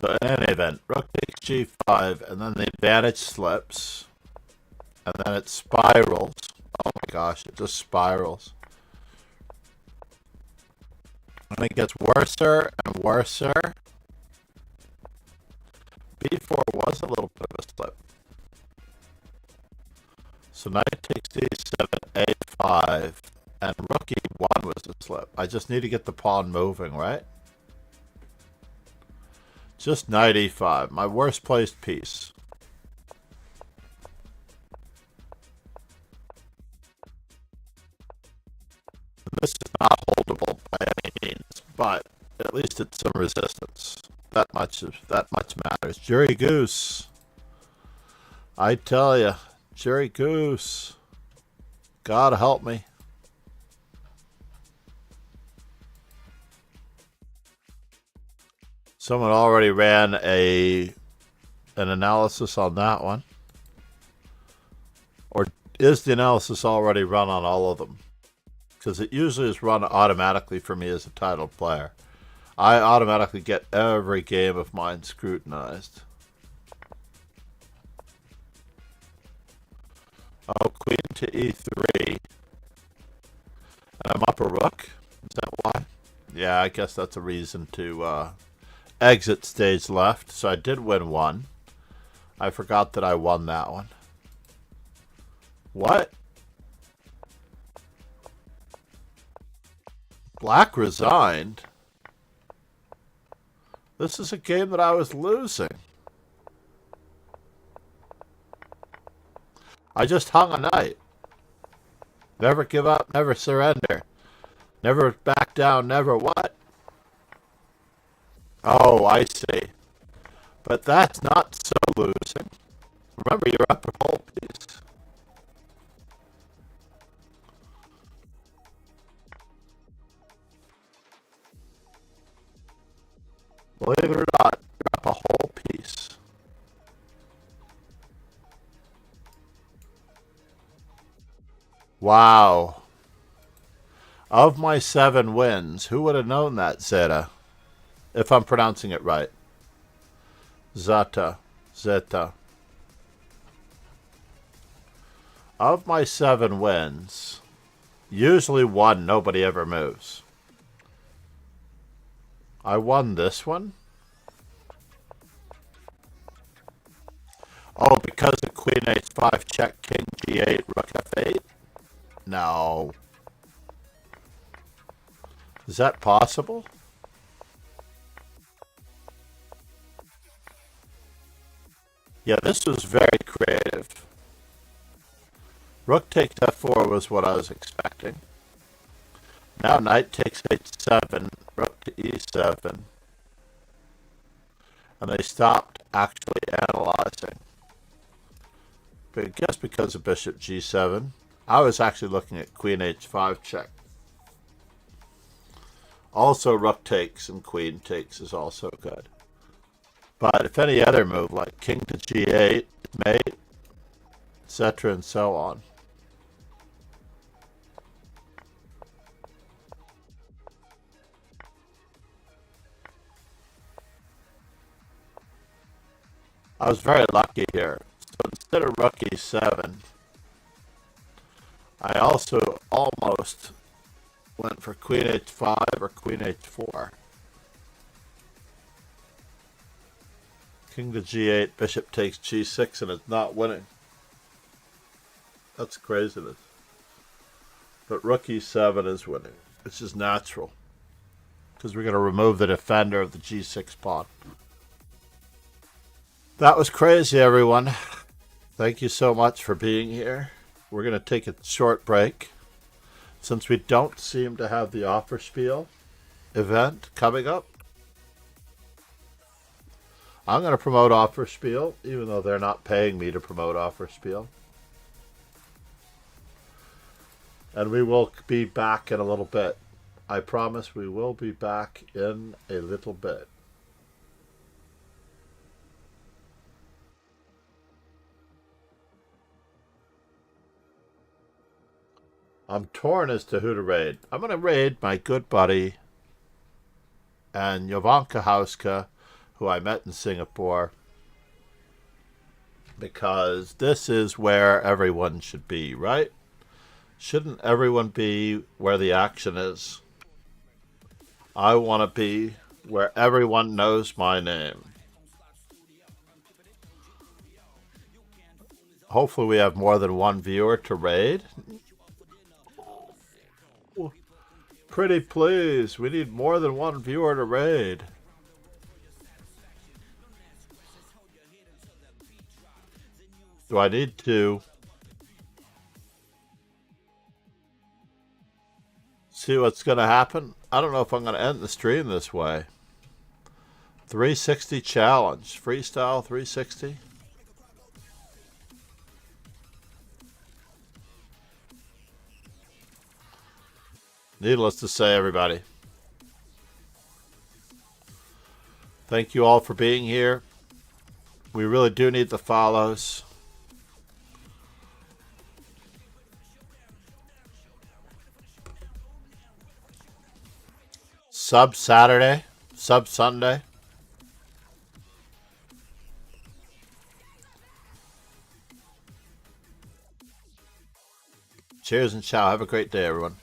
So in any event, rook takes g5, and then the advantage slips. And then it spirals. Oh my gosh, it just spirals. And it gets worser and worser. b4 was a little bit of a slip. So knight takes d7, a5, and rook e1 was a slip. I just need to get the pawn moving, right? Just knight e5, my worst placed piece. This is not holdable by any means, but at least it's some resistance. That much matters. Jury Goose. I tell you, Jury Goose. God help me. Someone already ran an analysis on that one. Or is the analysis already run on all of them? Because it usually is run automatically for me as a titled player. I automatically get every game of mine scrutinized. Oh, queen to e3. And I'm up a rook? Is that why? Yeah, I guess that's a reason to exit stage left. So I did win one. I forgot that I won that one. What? Black resigned? This is a game that I was losing. I just hung a knight. Never give up, never surrender. Never back down, never what? Oh, I see. But that's not so losing. Remember, you're up a whole piece. Believe it or not, you're up a whole piece. Wow. Of my 7 wins, who would have known that, Zeta? If I'm pronouncing it right. Zeta. Zeta. Of my 7 wins, usually 1 nobody ever moves. I won this one? Oh, because of queen h5, check, king g8, rook f8? No. Is that possible? Yeah, this was very creative. Rook takes f4 was what I was expecting. Now knight takes h7, rook to e7, and they stopped actually analyzing. But I guess because of bishop g7, I was actually looking at queen h5 check. Also, rook takes and queen takes is also good. But if any other move, like king to g8, mate, etc. and so on. I was very lucky here. So instead of rook e7, I also almost went for queen h5 or queen h4. King to g8, bishop takes g6, and it's not winning. That's craziness. But rook e7 is winning, which is natural, because we're going to remove the defender of the g6 pawn. That was crazy, everyone. Thank you so much for being here. We're going to take a short break, since we don't seem to have the offer spiel event coming up. I'm going to promote offer spiel, even though they're not paying me to promote offer spiel. And we will be back in a little bit. I promise we will be back in a little bit. I'm torn as to who to raid. I'm going to raid my good buddy and Jovanka Hauska, who I met in Singapore, because this is where everyone should be, right? Shouldn't everyone be where the action is? I want to be where everyone knows my name. Hopefully we have more than one viewer to raid. Pretty please, we need more than one viewer to raid. Do I need to see what's going to happen? I don't know if I'm going to end the stream this way. 360 challenge. Freestyle 360. Needless to say, everybody, thank you all for being here. We really do need the follows. Sub Saturday, sub Sunday. Cheers and ciao. Have a great day, everyone.